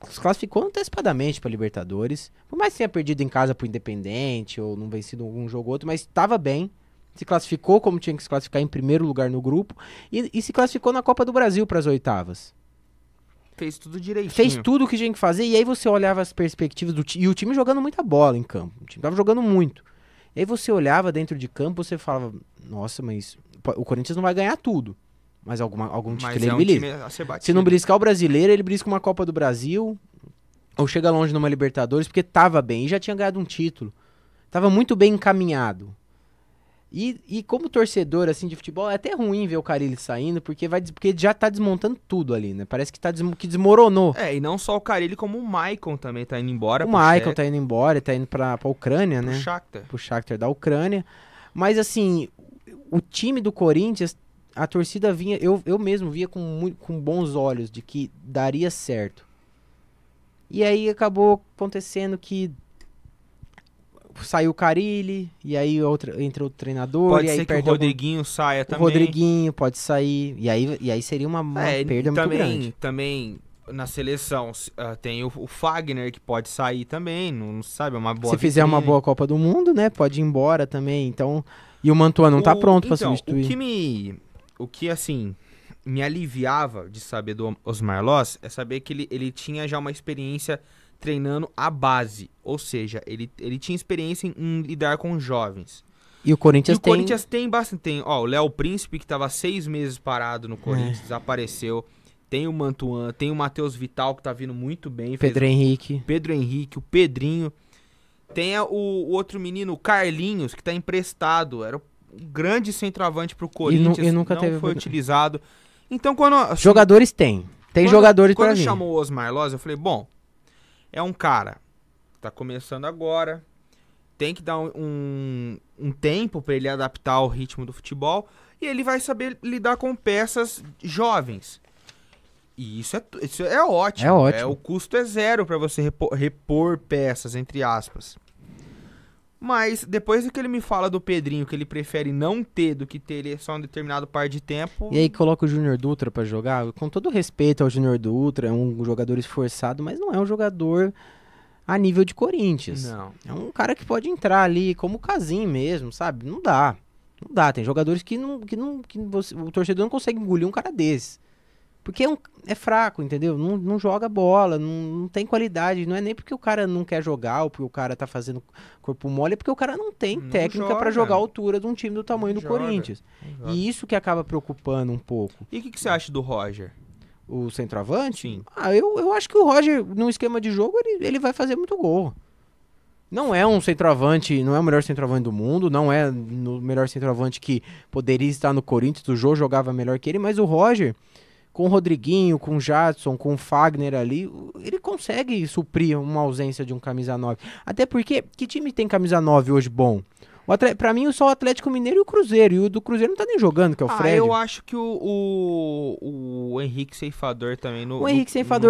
se classificou antecipadamente para Libertadores, por mais que tenha perdido em casa pro Independente ou não vencido um jogo ou outro, mas estava bem, se classificou como tinha que se classificar em primeiro lugar no grupo e se classificou na Copa do Brasil para as oitavas. Fez tudo direitinho. Fez tudo o que tinha que fazer e aí você olhava as perspectivas do time, e o time jogando muita bola em campo, o time tava jogando muito. E aí você olhava dentro de campo e você falava, nossa, mas o Corinthians não vai ganhar tudo. Mas algum título ele belisca. Se não beliscar o brasileiro, ele belisca uma Copa do Brasil, ou chega longe numa Libertadores, porque tava bem, e já tinha ganhado um título. Tava muito bem encaminhado. E como torcedor assim, de futebol, é até ruim ver o Carille saindo, porque já tá desmontando tudo ali, né? Parece que que desmoronou. E não só o Carille, como o Maicon também tá indo embora. O Maicon tá indo embora, tá indo pra Ucrânia, né? Pro Shakhtar da Ucrânia. Mas assim, o time do Corinthians, a torcida vinha, eu mesmo via com bons olhos de que daria certo. E aí acabou acontecendo que saiu o Carille, e aí entra outro treinador, Pode e aí ser que o perde Rodriguinho saia o também. Rodriguinho pode sair, e aí seria uma perda muito grande. Também na seleção tem o Fagner que pode sair também, não sabe, é uma boa Se fizer uma vitrine. boa Copa do Mundo, né, pode ir embora também, então... E o Mantuan não tá pronto pra Então, substituir. o que assim, me aliviava de saber do Osmar Loss é saber que ele tinha já uma experiência treinando a base, ou seja, ele tinha experiência em lidar com jovens. E o Corinthians tem... Corinthians tem bastante, tem, ó, o Léo Príncipe que tava 6 meses parado no Corinthians, desapareceu. Tem o Mantuan, tem o Matheus Vital que tá vindo muito bem. Pedro Henrique, o Pedrinho. Tem o outro menino, o Carlinhos, que tá emprestado. Era um grande centroavante pro Corinthians, e nunca não teve... foi utilizado. Então, quando... Jogadores tem jogadores pra Quando vir. chamou o Osmar Loss, eu falei, bom, é um cara que tá começando agora, tem que dar um tempo pra ele adaptar ao ritmo do futebol, e ele vai saber lidar com peças jovens. E isso é ótimo. É ótimo. O custo é zero pra você repor peças, entre aspas. Mas depois que ele me fala do Pedrinho, que ele prefere não ter do que ter ele só um determinado par de tempo... E aí coloca o Júnior Dutra pra jogar, com todo respeito ao Júnior Dutra, é um jogador esforçado, mas não é um jogador a nível de Corinthians. Não. É um cara que pode entrar ali, como o Casim mesmo, sabe? Não dá. Tem jogadores que o torcedor não consegue engolir um cara desse. Porque é fraco, entendeu? Não joga bola, não tem qualidade. Não é nem porque o cara não quer jogar ou porque o cara tá fazendo corpo mole, é porque o cara não tem técnica pra jogar a altura de um time do tamanho do Corinthians. E isso que acaba preocupando um pouco. E o que você acha do Roger? O centroavante? Sim. Eu acho que o Roger, no esquema de jogo, ele vai fazer muito gol. Não é um centroavante, não é o melhor centroavante do mundo, não é o melhor centroavante que poderia estar no Corinthians, o Jô jogava melhor que ele, mas o Roger... Com o Rodriguinho, com o Jadson, com o Fagner ali, ele consegue suprir uma ausência de um camisa 9. Até porque, que time tem camisa 9 hoje bom? Pra mim, só o Atlético Mineiro e o Cruzeiro. E o do Cruzeiro não tá nem jogando, que é o Fred. Eu acho que o Henrique Ceifador também no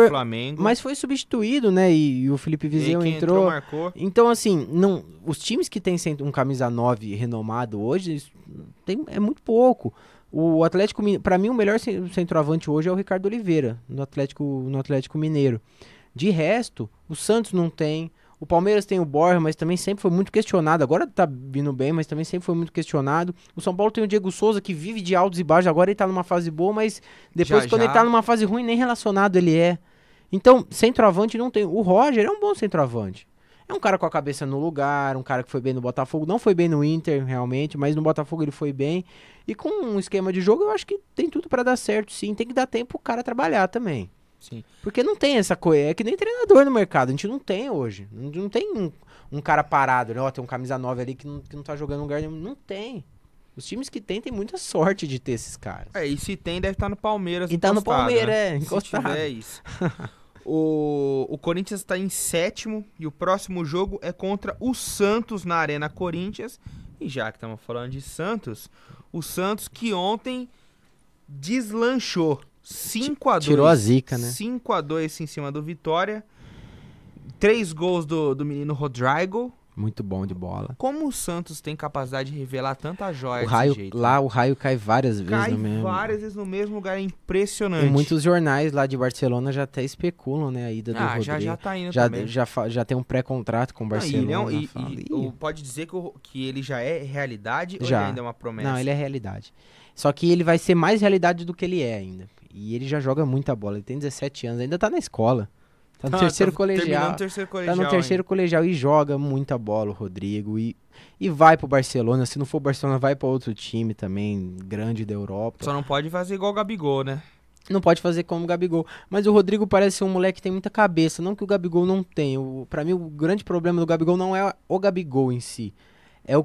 Flamengo. Mas foi substituído, né? E o Felipe Viseu entrou. Marcou. Então, assim, os times que tem um camisa 9 renomado hoje, é muito pouco. O Atlético, pra mim, o melhor centroavante hoje é o Ricardo Oliveira, no Atlético Mineiro. De resto, o Santos não tem. O Palmeiras tem o Borja, mas também sempre foi muito questionado. Agora tá vindo bem, mas também sempre foi muito questionado. O São Paulo tem o Diego Souza, que vive de altos e baixos. Agora ele tá numa fase boa, mas depois, ele tá numa fase ruim, nem relacionado ele é. Então, centroavante não tem. O Roger é um bom centroavante. É um cara com a cabeça no lugar, um cara que foi bem no Botafogo. Não foi bem no Inter, realmente, mas no Botafogo ele foi bem. E com um esquema de jogo, eu acho que tem tudo pra dar certo, sim. Tem que dar tempo pro cara trabalhar também. Sim. Porque não tem essa coisa. É que nem treinador no mercado. A gente não tem hoje. Não tem um cara parado, né? Ó, tem um camisa 9 ali que não tá jogando no lugar nenhum. Não tem. Os times que tem muita sorte de ter esses caras. E se tem, deve estar no Palmeiras. E tá no Palmeiras, né? encostado. Se tiver isso. O Corinthians está em 7º e o próximo jogo é contra o Santos na Arena Corinthians. E já que estamos falando de Santos, o Santos que ontem deslanchou 5-2. Tirou a zica, né? 5-2 em cima do Vitória. 3 gols do menino Rodrigo. Muito bom de bola. Como o Santos tem capacidade de revelar tanta joia desse jeito? Lá o raio cai várias vezes no mesmo. Várias vezes no mesmo lugar, é impressionante. E muitos jornais lá de Barcelona já até especulam, né, a ida do Rodrigo. Já tá indo também. Já tem um pré-contrato com o Barcelona. Pode dizer que ele já é realidade ou já. ele ainda é uma promessa? Não, ele é realidade. Só que ele vai ser mais realidade do que ele é ainda. E ele já joga muita bola. Ele tem 17 anos, ainda tá na escola. Tá no terceiro colegial. Tá no terceiro colegial e joga muita bola o Rodrigo. E vai pro Barcelona. Se não for o Barcelona, vai pra outro time também, grande da Europa. Só não pode fazer igual o Gabigol, né? Não pode fazer como o Gabigol. Mas o Rodrigo parece ser um moleque que tem muita cabeça. Não que o Gabigol não tem. Pra mim, o grande problema do Gabigol não é o Gabigol em si. É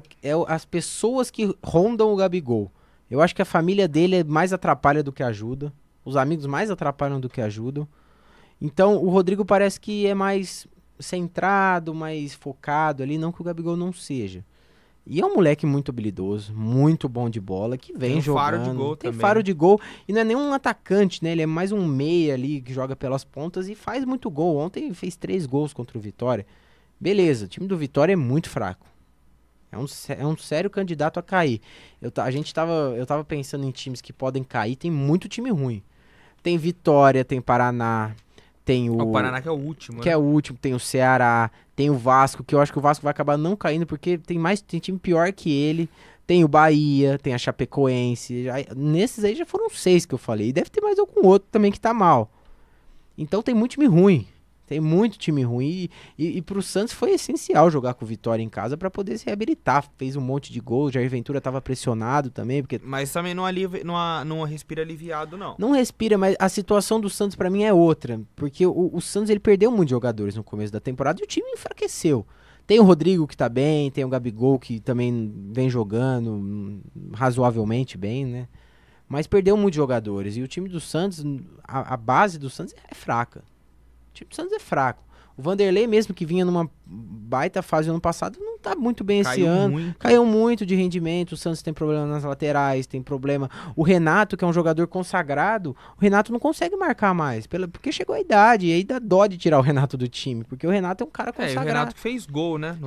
as pessoas que rondam o Gabigol. Eu acho que a família dele mais atrapalha do que ajuda. Os amigos mais atrapalham do que ajudam. Então, o Rodrigo parece que é mais centrado, mais focado ali, não que o Gabigol não seja. E é um moleque muito habilidoso, muito bom de bola, que vem jogando. Faro de gol tem também. Faro de gol, e não é nem um atacante, né? Ele é mais um meia ali, que joga pelas pontas e faz muito gol. Ontem fez 3 gols contra o Vitória. Beleza, o time do Vitória é muito fraco. É um sério candidato a cair. Eu tava pensando em times que podem cair, tem muito time ruim. Tem Vitória, tem Paraná, tem O Paraná que é o último, que é o último, tem o Ceará, tem o Vasco, que eu acho que o Vasco vai acabar não caindo, porque tem time pior que ele. Tem o Bahia, tem a Chapecoense. Nesses aí já foram 6 que eu falei. E deve ter mais algum outro também que tá mal. Então tem muito time ruim. Tem muito time ruim. E pro Santos foi essencial jogar com o Vitória em casa pra poder se reabilitar. Fez um monte de gols. Jair Ventura tava pressionado também. Porque Mas também não respira aliviado, não. não respira, mas a situação do Santos pra mim é outra. Porque o Santos ele perdeu muitos jogadores no começo da temporada e o time enfraqueceu. Tem o Rodrigo que tá bem, tem o Gabigol que também vem jogando razoavelmente bem, né? Mas perdeu muitos jogadores. E o time do Santos, a base do Santos é fraca. O time do Santos é fraco. O Vanderlei mesmo, que vinha numa baita fase ano passado, não tá muito bem esse ano. Caiu muito de rendimento. O Santos tem problema nas laterais, tem problema. O Renato, que é um jogador consagrado, o Renato não consegue marcar mais, porque chegou a idade. E aí dá dó de tirar o Renato do time, porque o Renato é um cara consagrado. O Renato fez gol, né?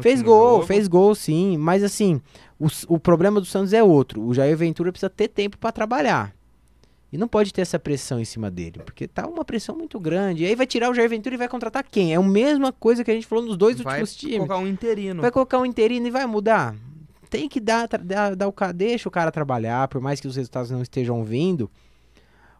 Fez gol, sim. Mas assim, o problema do Santos é outro. O Jair Ventura precisa ter tempo pra trabalhar. E não pode ter essa pressão em cima dele, porque tá uma pressão muito grande. E aí vai tirar o Jair Ventura e vai contratar quem? É a mesma coisa que a gente falou nos dois últimos times. Vai colocar um interino. Vai colocar um interino e vai mudar. Tem que deixa o cara trabalhar, por mais que os resultados não estejam vindo.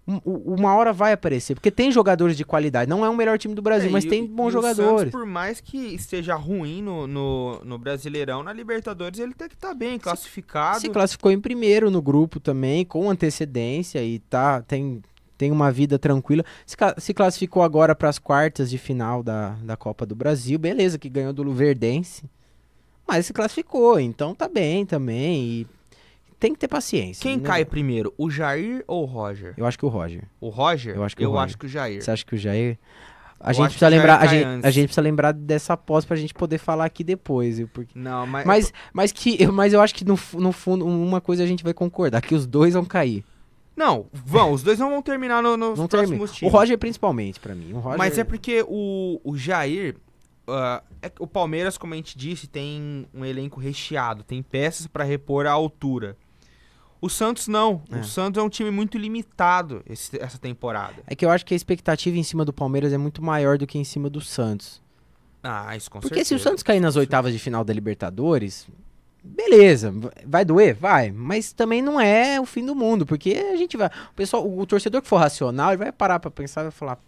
Uma hora vai aparecer, porque tem jogadores de qualidade. Não é o melhor time do Brasil, mas tem bons jogadores. O Santos, por mais que esteja ruim no Brasileirão, na Libertadores ele tem que estar bem, classificado. Se classificou em primeiro no grupo também, com antecedência, e tem uma vida tranquila. Se classificou agora para as quartas de final da Copa do Brasil, beleza, que ganhou do Luverdense. Mas se classificou, então tá bem também, e tem que ter paciência. Quem cai primeiro, o Jair ou o Roger? Eu acho que o Roger. O Roger? Eu acho que o Jair. Você acha que o Jair? A gente precisa lembrar dessa pós pra gente poder falar aqui depois. Porque... Não, mas eu acho que no fundo uma coisa a gente vai concordar, que os dois vão cair. Não, os dois não vão terminar nos próximos times. O Roger principalmente, pra mim. Mas é porque o Jair... o Palmeiras, como a gente disse, tem um elenco recheado, tem peças pra repor a altura. O Santos não. O Santos é um time muito limitado essa temporada. É que eu acho que a expectativa em cima do Palmeiras é muito maior do que em cima do Santos. Isso com certeza. Porque se o Santos cair nas oitavas de final da Libertadores, beleza, vai doer? Vai. Mas também não é o fim do mundo, porque a gente vai... O torcedor que for racional, ele vai parar pra pensar e vai falar,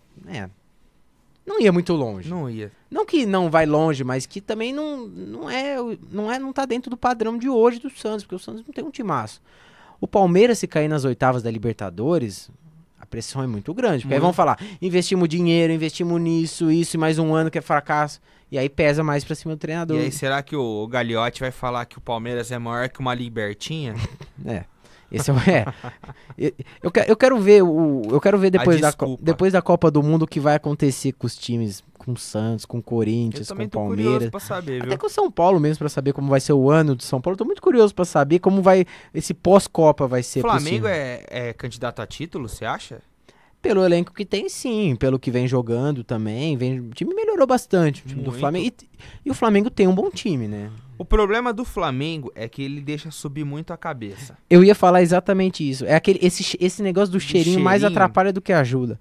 não ia muito longe. Não ia. Não que não vai longe, mas que também não tá dentro do padrão de hoje do Santos, porque o Santos não tem um timaço. O Palmeiras, se cair nas oitavas da Libertadores, a pressão é muito grande. Porque aí vão falar, investimos dinheiro, investimos nisso, isso, e mais um ano que é fracasso. E aí pesa mais pra cima do treinador. E aí será que o Gagliotti vai falar que o Palmeiras é maior que uma Libertinha? Esse eu quero ver depois da Copa do Mundo o que vai acontecer com os times, com o Santos, com o Corinthians, com o Palmeiras. Pra saber, viu? Até com o São Paulo mesmo, pra saber como vai ser o ano do São Paulo. Tô muito curioso pra saber como vai esse pós-Copa vai ser. Flamengo é candidato a título, você acha? Pelo elenco que tem, sim. Pelo que vem jogando também. O time melhorou bastante, o time do Flamengo. E o Flamengo tem um bom time, né? O problema do Flamengo é que ele deixa subir muito a cabeça. Eu ia falar exatamente isso. É esse negócio do cheirinho mais atrapalha do que ajuda.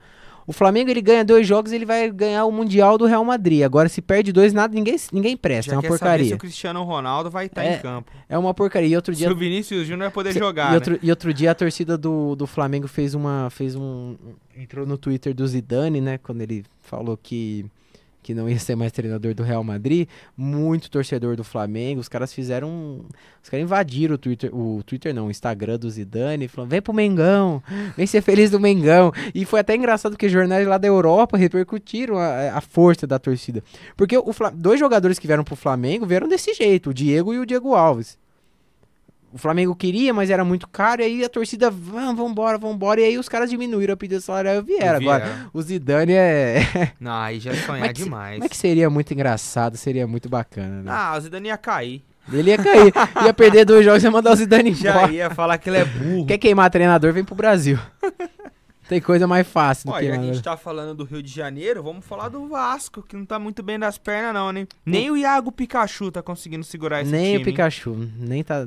O Flamengo, ele ganha 2 jogos, ele vai ganhar o Mundial do Real Madrid. Agora, se perde 2, ninguém presta. É uma porcaria. Se o Cristiano Ronaldo vai estar em campo. É uma porcaria. E outro dia... Se o Vinícius Júnior vai poder jogar, e outro dia a torcida do Flamengo entrou no Twitter do Zidane, né? Quando ele falou que não ia ser mais treinador do Real Madrid, muito torcedor do Flamengo, os caras invadiram o Instagram do Zidane, falando, vem pro Mengão, vem ser feliz do Mengão, e foi até engraçado porque jornais lá da Europa repercutiram a força da torcida, porque 2 jogadores que vieram pro Flamengo vieram desse jeito, o Diego e o Diego Alves. O Flamengo queria, mas era muito caro, e aí a torcida, vambora, e aí os caras diminuíram a pedida salarial e vieram. Agora, o Zidane Não, aí já é sonhar demais. Como é que seria muito engraçado, seria muito bacana, né? O Zidane ia cair. Ele ia cair, ia perder 2 jogos e ia mandar o Zidane embora. Já ia falar que ele é burro. Quer queimar treinador, vem pro Brasil. Tem coisa mais fácil do Ó, que já que a lá. gente tá falando do Rio de Janeiro, vamos falar do Vasco, que não tá muito bem das pernas não, né? Nem o Iago Pikachu tá conseguindo segurar esse Nem time. o Pikachu,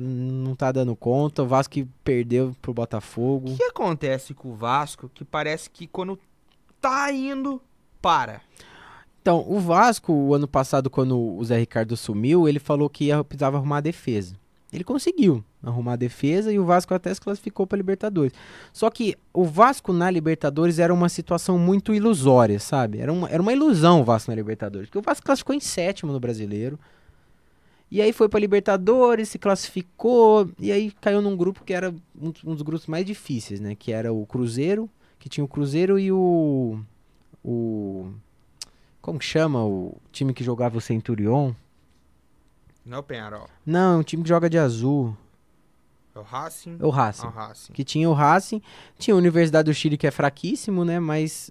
não tá dando conta. O Vasco que perdeu pro Botafogo. O que acontece com o Vasco que parece que quando tá indo, para? Então, o Vasco, o ano passado, quando o Zé Ricardo sumiu, ele falou que precisava arrumar a defesa. Ele conseguiu arrumar a defesa e o Vasco até se classificou para Libertadores. Só que o Vasco na Libertadores era uma situação muito ilusória, sabe? Era uma ilusão o Vasco na Libertadores. Porque o Vasco classificou em 7º no Brasileiro. E aí foi para Libertadores, se classificou, e aí caiu num grupo que era um dos grupos mais difíceis, né? Que era o Cruzeiro, que tinha o Cruzeiro e o como que chama o time que jogava o Centurion? Não é o Penharol. Não, é um time que joga de azul. É o Racing. É o Racing. É o Racing. Que tinha o Racing, tinha a Universidade do Chile, que é fraquíssimo, né? Mas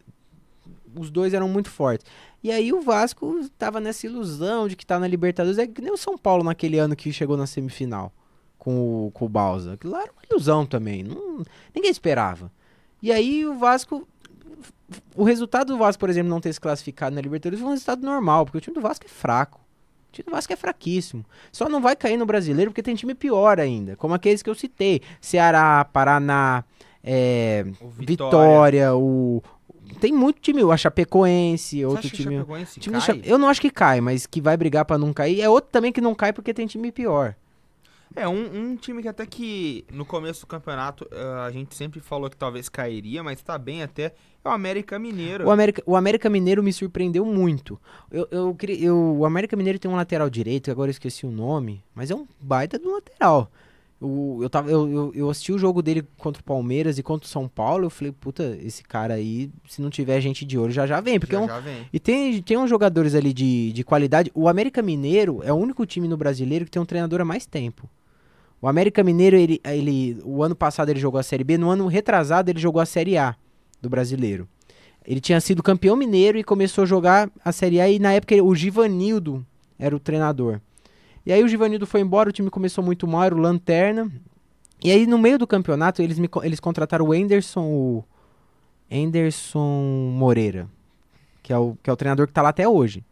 os dois eram muito fortes. E aí o Vasco tava nessa ilusão de que tá na Libertadores. É que nem o São Paulo naquele ano que chegou na semifinal com o Balsa. Aquilo lá era uma ilusão também. Ninguém esperava. E aí o Vasco... O resultado do Vasco, por exemplo, não ter se classificado na Libertadores foi um resultado normal, porque o time do Vasco é fraco. O time do Vasco é fraquíssimo. Só não vai cair no Brasileiro porque tem time pior ainda, como aqueles que eu citei. Ceará, Paraná, O Vitória, tem muito time, a Chapecoense, Você outro acha que o time... Chapecoense time do cai? Eu não acho que cai, mas que vai brigar pra não cair. É outro também que não cai porque tem time pior. É, um time que até que no começo do campeonato a gente sempre falou que talvez cairia, mas tá bem até, é o América Mineiro. O América Mineiro me surpreendeu muito. O América Mineiro tem um lateral direito, agora eu esqueci o nome, mas é um baita do lateral. Eu assisti o jogo dele contra o Palmeiras e contra o São Paulo, eu falei, puta, esse cara aí, se não tiver gente de olho, já vem. Porque já vem. E tem uns jogadores ali de qualidade. O América Mineiro é o único time no Brasileiro que tem um treinador há mais tempo. O América Mineiro, o ano passado ele jogou a Série B, no ano retrasado ele jogou a Série A do Brasileiro. Ele tinha sido campeão mineiro e começou a jogar a Série A e na época o Givanildo era o treinador. E aí o Givanildo foi embora, o time começou muito mal, era o Lanterna. E aí no meio do campeonato eles contrataram o Anderson Moreira, que é o treinador que tá lá até hoje.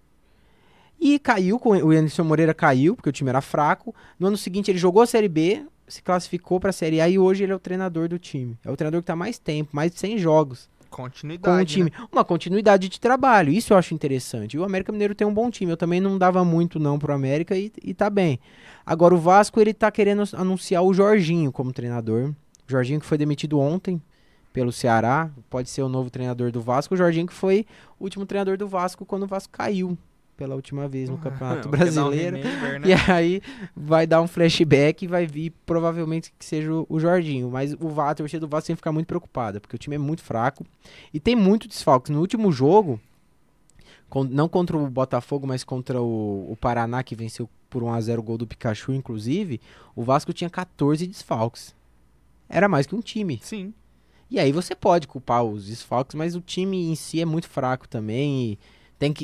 E caiu, o Anderson Moreira caiu, porque o time era fraco. No ano seguinte ele jogou a Série B, se classificou pra Série A e hoje ele é o treinador do time. É o treinador que tá mais tempo, mais de 100 jogos Continuidade, com o time. né? Uma continuidade de trabalho, isso eu acho interessante. E o América Mineiro tem um bom time, eu também não dava muito não pro América e tá bem. Agora o Vasco, ele tá querendo anunciar o Jorginho como treinador. O Jorginho que foi demitido ontem pelo Ceará, pode ser o novo treinador do Vasco. O Jorginho que foi o último treinador do Vasco quando o Vasco caiu pela última vez no Campeonato Brasileiro. Né? E aí vai dar um flashback e vai vir provavelmente que seja o Jorginho. Mas a torcida do Vasco tem que ficar muito preocupada, porque o time é muito fraco e tem muito desfalques. No último jogo, não contra o Botafogo, mas contra o Paraná, que venceu por 1-0 o gol do Pikachu, inclusive, o Vasco tinha 14 desfalques. Era mais que um time. Sim. E aí você pode culpar os desfalques, mas o time em si é muito fraco também e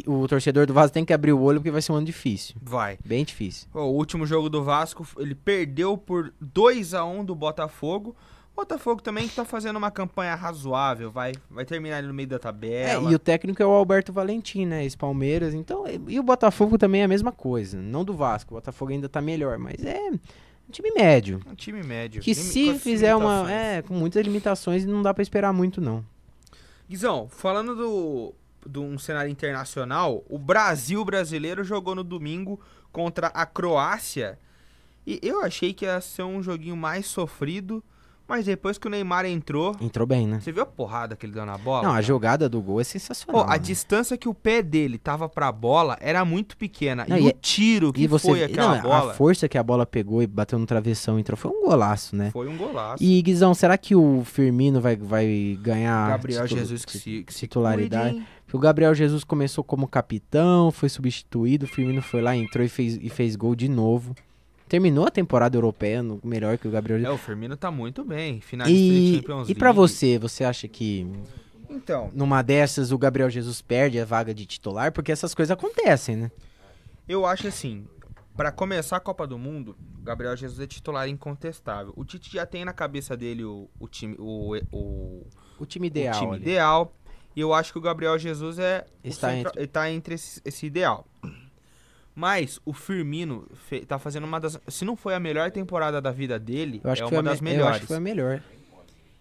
o torcedor do Vasco tem que abrir o olho porque vai ser um ano difícil. Vai. Bem difícil. O último jogo do Vasco, ele perdeu por 2-1 do Botafogo. O Botafogo também que tá fazendo uma campanha razoável, vai terminar ali no meio da tabela. E o técnico é o Alberto Valentim, né? Ex-Palmeiras. Então, e o Botafogo também é a mesma coisa. Não do Vasco. O Botafogo ainda tá melhor, mas é um time médio. Um time médio. Que se fizer com muitas limitações, não dá pra esperar muito, não. Guizão, falando de um cenário internacional, o Brasil brasileiro jogou no domingo contra a Croácia e eu achei que ia ser um joguinho mais sofrido, mas depois que o Neymar entrou bem, né? Você viu a porrada que ele deu na bola? Não, a cara? jogada do gol é sensacional. A distância que o pé dele tava pra bola era muito pequena. Não, e o tiro que foi aquela bola... A força que a bola pegou e bateu no travessão e entrou foi um golaço, né? Foi um golaço. E, Guizão, será que o Firmino vai ganhar Gabriel Jesus que se titularidade? cuide, hein? Porque o Gabriel Jesus começou como capitão, foi substituído, o Firmino foi lá, entrou e fez gol de novo. Terminou a temporada europeia melhor que o Gabriel Jesus. O Firmino tá muito bem. Finalista de Champions League. E pra você acha que então, numa dessas o Gabriel Jesus perde a vaga de titular? Porque essas coisas acontecem, né? eu acho assim, pra começar a Copa do Mundo, o Gabriel Jesus é titular incontestável. O Tite já tem na cabeça dele o time, o O time ideal. O time ali. ideal. E eu acho que o Gabriel Jesus Está entre esse ideal. Mas o Firmino tá fazendo uma das... Se não foi a melhor temporada da vida dele, Eu acho é que uma das melhores. Eu acho que foi a melhor.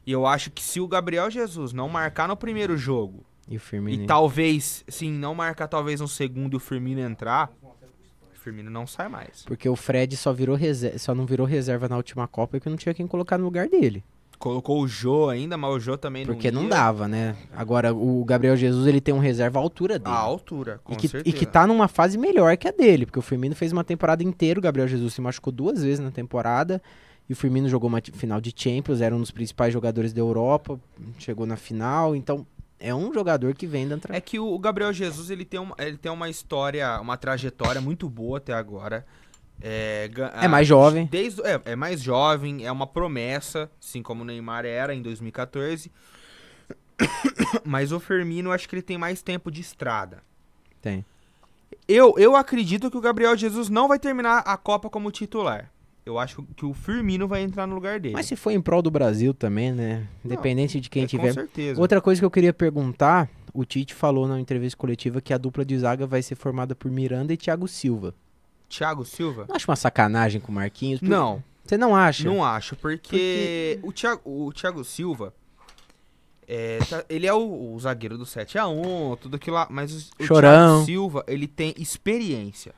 E eu acho que se o Gabriel Jesus não marcar no primeiro jogo, E o Firmino. e talvez, sim, não marcar talvez no segundo e o Firmino entrar, o Firmino não sai mais. Porque o Fred só não virou reserva na última Copa porque não tinha quem colocar no lugar dele. Colocou o Jô ainda, mas o Jô também Porque não não ia. dava, né? Agora, o Gabriel Jesus, ele tem um reserva à altura dele. A altura, com E certeza. que tá numa fase melhor que a dele, porque o Firmino fez uma temporada inteira, o Gabriel Jesus se machucou 2 vezes na temporada, e o Firmino jogou uma final de Champions, era um dos principais jogadores da Europa, chegou na final, então é um jogador que vem dentro... É que o Gabriel Jesus, ele tem uma história, uma trajetória muito boa até agora. É mais jovem. É mais jovem, é uma promessa, assim como o Neymar era em 2014. Mas o Firmino, acho que ele tem mais tempo de estrada. Tem. Eu acredito que o Gabriel Jesus não vai terminar a Copa como titular. Eu acho que o Firmino vai entrar no lugar dele. Mas se for em prol do Brasil também, né? Independente de quem tiver... Com certeza. Outra coisa que eu queria perguntar, o Tite falou na entrevista coletiva que a dupla de zaga vai ser formada por Miranda e Thiago Silva. Thiago Silva? Não acha uma sacanagem com o Marquinhos? Não. Você não acha? Não acho, porque o Thiago Silva, ele é o zagueiro do 7-1, tudo aquilo lá, mas o Chorão. Thiago Silva, ele tem experiência.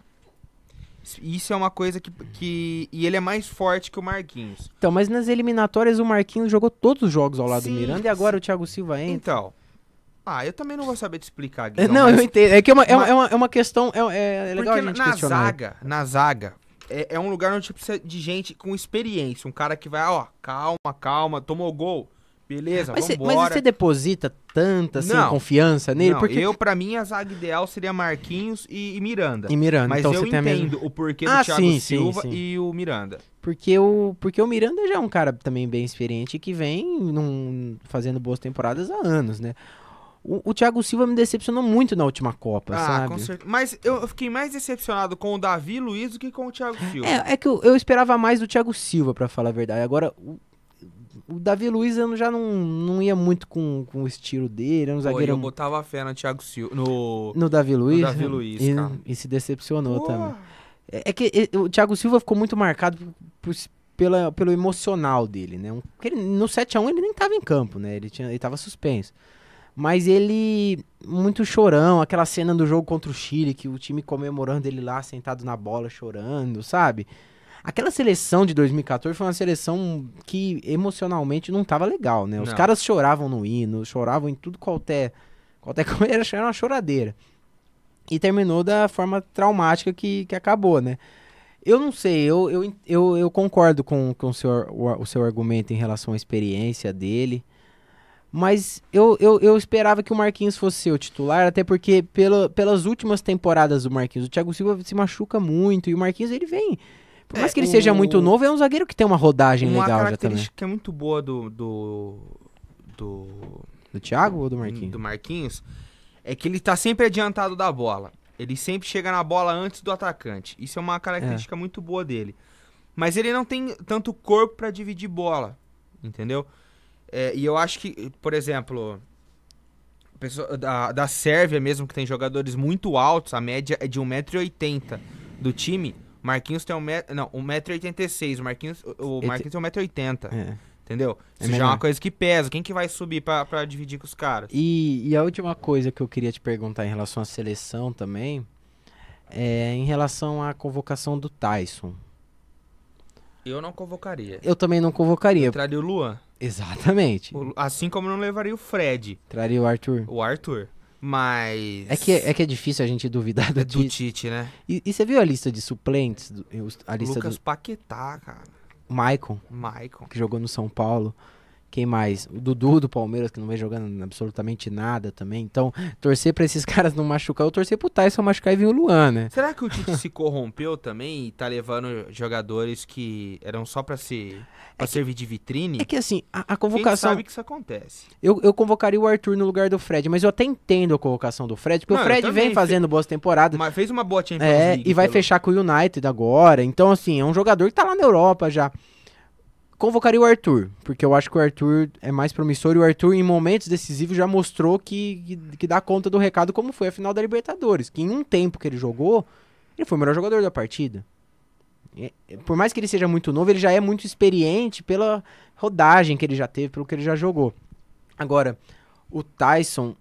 Isso é uma coisa que e ele é mais forte que o Marquinhos. Então, mas nas eliminatórias o Marquinhos jogou todos os jogos ao lado Sim, do Miranda e agora o Thiago Silva entra. Então, eu também não vou saber te explicar, Guilherme. Não, eu entendo. É que é uma questão, é legal a porque gente questionar. na zaga, é um lugar onde precisa de gente com experiência. Um cara que vai, calma, tomou gol. Beleza, Mas vambora. você deposita tanta assim, Não. confiança nele? Não, Porque... pra mim, a zaga ideal seria Marquinhos e Miranda. E Miranda, Mas então eu você tem a mesma... entendo o porquê Ah, do Thiago sim, Silva sim. e o Miranda. Porque o Miranda já é um cara também bem experiente que vem fazendo boas temporadas há anos, né? O Thiago Silva me decepcionou muito na última Copa, sabe? Com certeza. Mas eu fiquei mais decepcionado com o Davi Luiz do que com o Thiago Silva. É que eu esperava mais do Thiago Silva, pra falar a verdade. Agora, o Davi Luiz eu já não ia muito com o estilo dele, era um zagueiro... Eu botava fé no Thiago Silva, No Davi Luiz? No Davi Luiz, cara. E se decepcionou também. É que o Thiago Silva ficou muito marcado pelo emocional dele, né? No 7-1 ele nem tava em campo, né? Ele tava suspenso. Mas ele, muito chorão, aquela cena do jogo contra o Chile, que o time comemorando ele lá, sentado na bola, chorando, sabe? Aquela seleção de 2014 foi uma seleção que emocionalmente não tava legal, né? Os Não. caras choravam no hino, choravam em tudo qualquer era uma choradeira. E terminou da forma traumática que acabou, né? Eu não sei, eu concordo com o seu argumento em relação à experiência dele. Mas eu esperava que o Marquinhos fosse ser o titular, até porque pelas últimas temporadas do Marquinhos, o Thiago Silva se machuca muito e o Marquinhos ele vem. Por mais que ele seja muito novo, é um zagueiro que tem uma rodagem legal já também. Uma característica que é muito boa do Thiago ou do Marquinhos? Do Marquinhos é que ele tá sempre adiantado da bola. Ele sempre chega na bola antes do atacante. Isso é uma característica muito boa dele. Mas ele não tem tanto corpo pra dividir bola, entendeu? E eu acho que, por exemplo, da Sérvia mesmo, que tem jogadores muito altos, a média é de 1,80 m do time. Marquinhos tem 1,86 m. O Marquinhos tem 1,80 m. Entendeu? Isso já é uma coisa que pesa. Quem que vai subir pra dividir com os caras? E a última coisa que eu queria te perguntar em relação à seleção também, é em relação à convocação do Tyson. Eu não convocaria. Eu também não convocaria. Eu traria o Luan. Exatamente. Assim como não levaria o Fred. Traria o Arthur. O Arthur. Mas... É que é difícil a gente duvidar do Tite, né? E você viu a lista de suplentes? A lista Lucas do Paquetá, cara. Maicon, que jogou no São Paulo. Quem mais? O Dudu do Palmeiras, que não vem jogando absolutamente nada também. Então, torcer pra esses caras não machucar, eu torcer pro Tyson machucar e vir o Luan, né? Será que o Tite se corrompeu também e tá levando jogadores que eram só pra servir de vitrine? É que assim, a convocação... Quem sabe que isso acontece. Eu convocaria o Arthur no lugar do Fred, mas eu até entendo a convocação do Fred, porque o Fred vem fazendo boas temporadas. Mas fez uma boa Champions League. E vai fechar com o United agora. Então, assim, é um jogador que tá lá na Europa já. convocaria o Arthur, porque eu acho que o Arthur é mais promissor e o Arthur, em momentos decisivos, já mostrou que dá conta do recado, como foi a final da Libertadores, que em um tempo que ele jogou, ele foi o melhor jogador da partida. Por mais que ele seja muito novo, ele já é muito experiente pela rodagem que ele já teve, pelo que ele já jogou. Agora, o Tyson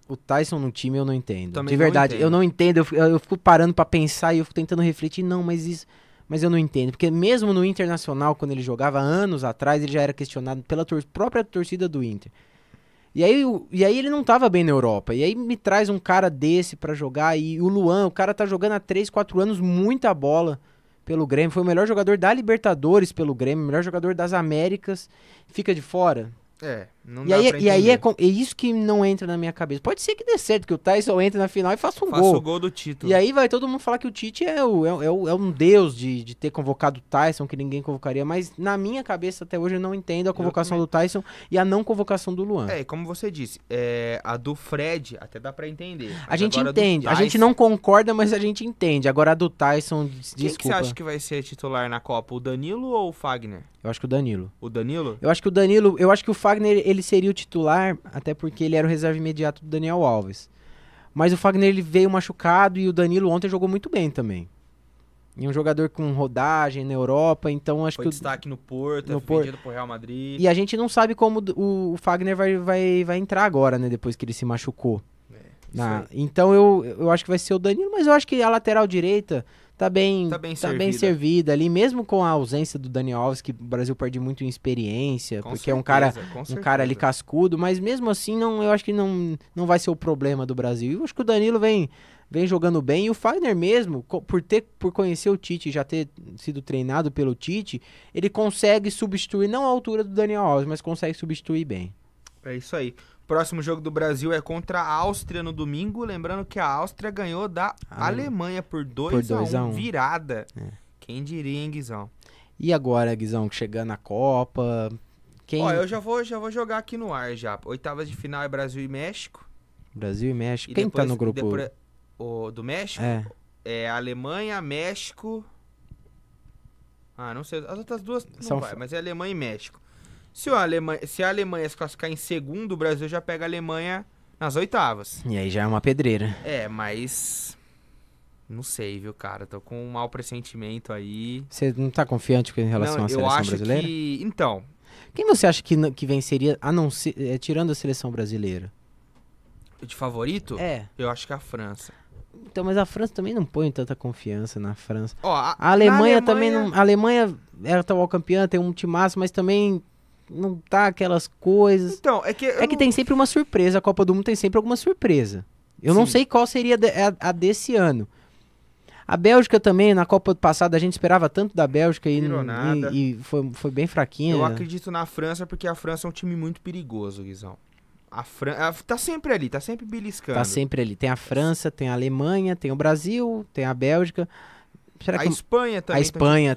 no time eu não entendo. Também de verdade, não entendo. eu não entendo. Eu fico parando pra pensar e eu fico tentando refletir. Não, mas eu não entendo. Porque mesmo no Internacional, quando ele jogava anos atrás, ele já era questionado pela própria torcida do Inter. E aí ele não tava bem na Europa. E aí me traz um cara desse pra jogar. E o Luan, o cara tá jogando há 3, 4 anos muita bola pelo Grêmio. Foi o melhor jogador da Libertadores pelo Grêmio, o melhor jogador das Américas. Fica de fora. Não E dá aí, pra e aí entender. é isso que não entra na minha cabeça. Pode ser que dê certo, que o Tyson entre na final e faça um Faça gol. o gol do título. E aí vai todo mundo falar que o Tite é um deus de ter convocado o Tyson, que ninguém convocaria. Mas na minha cabeça até hoje eu não entendo a convocação do Tyson e a não convocação do Luan. E como você disse, a do Fred até dá pra entender. A Mas gente agora do entende. A gente Tyson- não concorda, mas a gente entende. Agora a do Tyson, Quem que você desculpa. acha que vai ser titular na Copa? O Danilo ou o Fagner? Eu acho que o Danilo. O Danilo? Eu acho que o Fagner, ele seria o titular, até porque ele era o reserva imediato do Daniel Alves. Mas o Fagner, ele veio machucado e o Danilo ontem jogou muito bem também. E um jogador com rodagem na Europa, então acho Foi que destaque no Porto, no vendido pro Real Madrid. E a gente não sabe como o Fagner vai entrar agora, né, depois que ele se machucou. Isso aí. Então eu acho que vai ser o Danilo, mas eu acho que a lateral direita tá bem servida ali, mesmo com a ausência do Daniel Alves, que o Brasil perde muito em experiência, Com porque certeza, é com um certeza. cara ali cascudo, mas mesmo assim eu acho que não vai ser o problema do Brasil. Eu acho que o Danilo vem jogando bem, e o Fagner mesmo, por conhecer o Tite e já ter sido treinado pelo Tite, ele consegue substituir, não a altura do Daniel Alves, mas consegue substituir bem. É isso aí. Próximo jogo do Brasil é contra a Áustria no domingo. Lembrando que a Áustria ganhou da Alemanha por 2-1, virada. Quem diria, hein, Guizão? E agora, Guizão, chegando na Copa... Ó, eu já vou jogar aqui no ar já. Oitavas de final é Brasil e México. Brasil e México. E Quem depois, tá no grupo? O do México? É Alemanha, México... não sei. As outras duas não vai, mas é Alemanha e México. Se a Alemanha se classificar em segundo, o Brasil já pega a Alemanha nas oitavas. E aí já é uma pedreira. Mas... Não sei, viu, cara? Tô com um mau pressentimento aí. Você não tá confiante em relação à seleção brasileira? Então... Quem você acha que venceria, a não ser, tirando a seleção brasileira? De favorito? Eu acho que a França. Então, mas a França também não põe tanta confiança na França. Ó, a Alemanha também não... A Alemanha é atual campeã, tem um timaço, mas também... Não tá aquelas coisas. Então, que tem sempre uma surpresa. A Copa do Mundo tem sempre alguma surpresa. Eu não sei qual seria a desse ano. A Bélgica também, na Copa passada, a gente esperava tanto da Bélgica e foi bem fraquinha. Eu acredito na França porque a França é um time muito perigoso, Guizão. A França tá sempre ali, tá sempre beliscando. Tá sempre ali. Tem a França, tem a Alemanha, tem o Brasil, tem a Bélgica. Espanha também. A Espanha,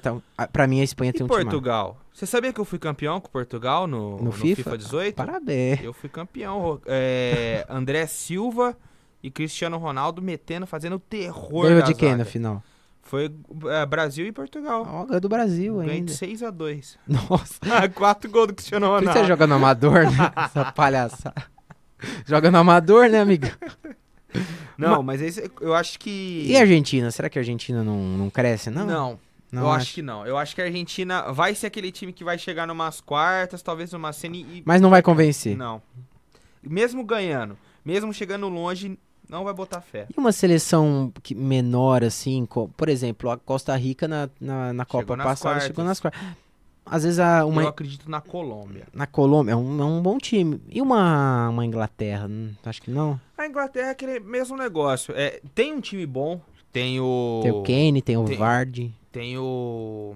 pra mim a Espanha tem um time. E Portugal? Você sabia que eu fui campeão com Portugal no FIFA 18? Parabéns. Eu fui campeão. André Silva e Cristiano Ronaldo fazendo terror. Ganhou de quem na final? Foi Brasil e Portugal. Ganhou do Brasil ainda. Ganhei de 6-2. Nossa. 4 gols do Cristiano Ronaldo. Por que você joga no amador, né? Essa palhaçada. Joga no amador, né, amigo? Não, mas eu acho que... E a Argentina? Será que a Argentina não cresce, não? Não, eu acho que não. Eu acho que a Argentina vai ser aquele time que vai chegar numas quartas, talvez numa semi... Mas não vai convencer. Não. Mesmo ganhando, mesmo chegando longe, não vai botar fé. E uma seleção menor, assim, por exemplo, a Costa Rica na Copa passada chegou nas quartas. Às vezes eu acredito na Colômbia. Na Colômbia é um bom time. E uma Inglaterra? Acho que não. A Inglaterra é aquele mesmo negócio. Tem um time bom. Tem o Kane, tem o Vardy. Tem o...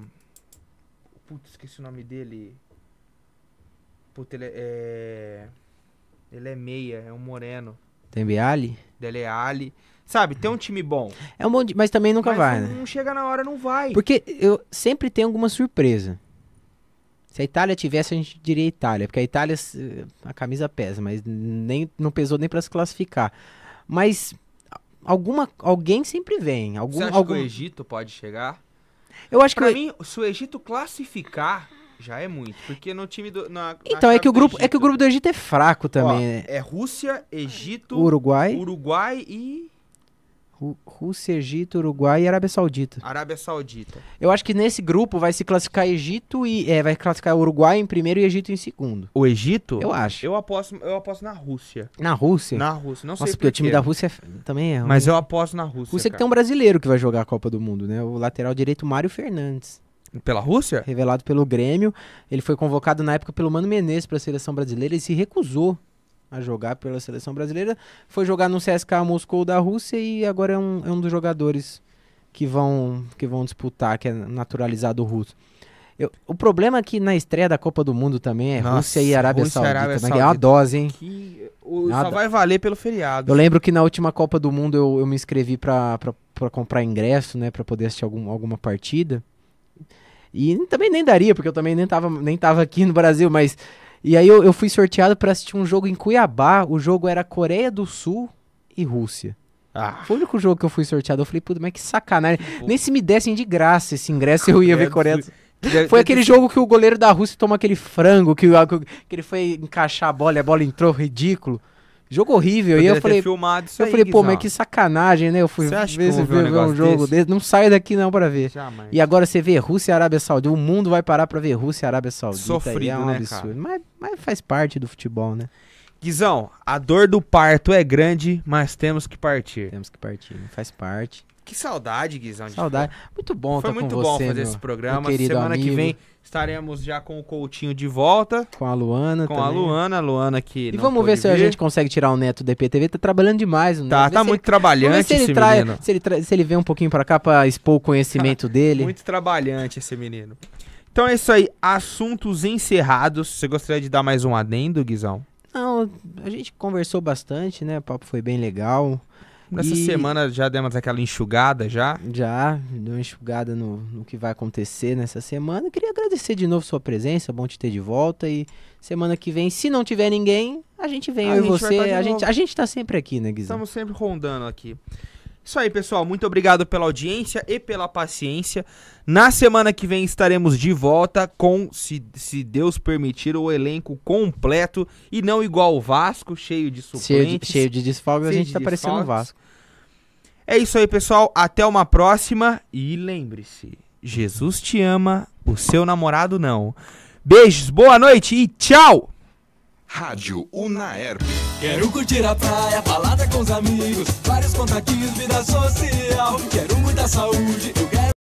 Putz, esqueci o nome dele. Putz, ele é meia, é um moreno. Tem Ali? Dele Ali. Sabe, tem um time bom. É um bom, mas também nunca vai, né? Não chega na hora, não vai. Porque eu sempre tenho alguma surpresa. Se a Itália tivesse, a gente diria Itália. Porque a Itália, a camisa pesa, mas não pesou nem pra se classificar. Mas alguém sempre vem. Você acha que o Egito pode chegar? Eu acho pra mim, se o Egito classificar, Já é muito, porque no time do... Então, é que o grupo do Egito é fraco também, né? É Rússia, Egito, Uruguai e... Rússia, Egito, Uruguai e Arábia Saudita. Arábia Saudita. Eu acho que nesse grupo vai se classificar Egito vai classificar Uruguai em primeiro e Egito em segundo. O Egito? Eu acho. Eu aposto na Rússia. Na Rússia? Na Rússia, não sei Nossa, porque o time da Rússia também é ruim. Mas eu aposto na Rússia, Rússia que tem um brasileiro que vai jogar a Copa do Mundo, né? O lateral direito Mário Fernandes. Pela Rússia? Revelado pelo Grêmio. Ele foi convocado na época pelo Mano Menezes para a seleção brasileira e se recusou a jogar pela seleção brasileira. Foi jogar no CSKA Moscou da Rússia e agora é um dos jogadores que vão disputar, que é naturalizado russo. O problema é que na estreia da Copa do Mundo também é Rússia e Arábia Saudita. É uma dose, hein? Só vai valer pelo feriado. Eu lembro que na última Copa do Mundo eu me inscrevi pra comprar ingresso, né? Pra poder assistir alguma partida. E também nem daria, porque eu também nem tava aqui no Brasil, mas... E aí eu fui sorteado pra assistir um jogo em Cuiabá. O jogo era Coreia do Sul e Rússia. Foi o único jogo que eu fui sorteado. Eu falei, puta, mas que sacanagem. Nem se me dessem de graça esse ingresso, eu ia ver Coreia do Sul. Foi aquele jogo que o goleiro da Rússia tomou aquele frango, que ele foi encaixar a bola entrou ridículo. Jogo horrível. E eu falei, pô, mas que sacanagem, né? Eu fui ver um jogo desse. Não saio daqui não pra ver. Jamais. E agora você vê Rússia e Arábia Saudita. O mundo vai parar pra ver Rússia e Arábia Saudita. Sofrido, é um né, absurdo. Mas faz parte do futebol, né? Guizão, a dor do parto é grande, mas temos que partir. Temos que partir, faz parte. Que saudade, Guizão. Saudade. Muito bom estar com você. Foi muito bom fazer esse programa. Semana que vem estaremos já com o Coutinho de volta. Com a Luana também. A Luana que E vamos ver se a gente consegue tirar o neto do EPTV. Tá trabalhando demais. Tá muito trabalhante esse menino. Se ele vem um pouquinho pra cá pra expor o conhecimento dele. Muito trabalhante esse menino. Então é isso aí. Assuntos encerrados. Você gostaria de dar mais um adendo, Guizão? Não, a gente conversou bastante, né? O papo foi bem legal. Nessa semana já demos aquela enxugada já? Já, deu uma enxugada no que vai acontecer nessa semana. Queria agradecer de novo sua presença, bom te ter de volta. E semana que vem, se não tiver ninguém, a gente vem, eu e você. A gente tá sempre aqui, né, Guizão? Estamos sempre rondando aqui. Isso aí, pessoal. Muito obrigado pela audiência e pela paciência. Na semana que vem estaremos de volta com, se Deus permitir, o elenco completo e não igual o Vasco, cheio de suplentes. Cheio de desfalques, a gente tá parecendo o Vasco. É isso aí, pessoal. Até uma próxima. E lembre-se, Jesus te ama, o seu namorado não. Beijos, boa noite e tchau! Rádio Unaerp. Quero curtir a praia, balada com os amigos, vários contatinhos, vida social. Quero muita saúde, eu quero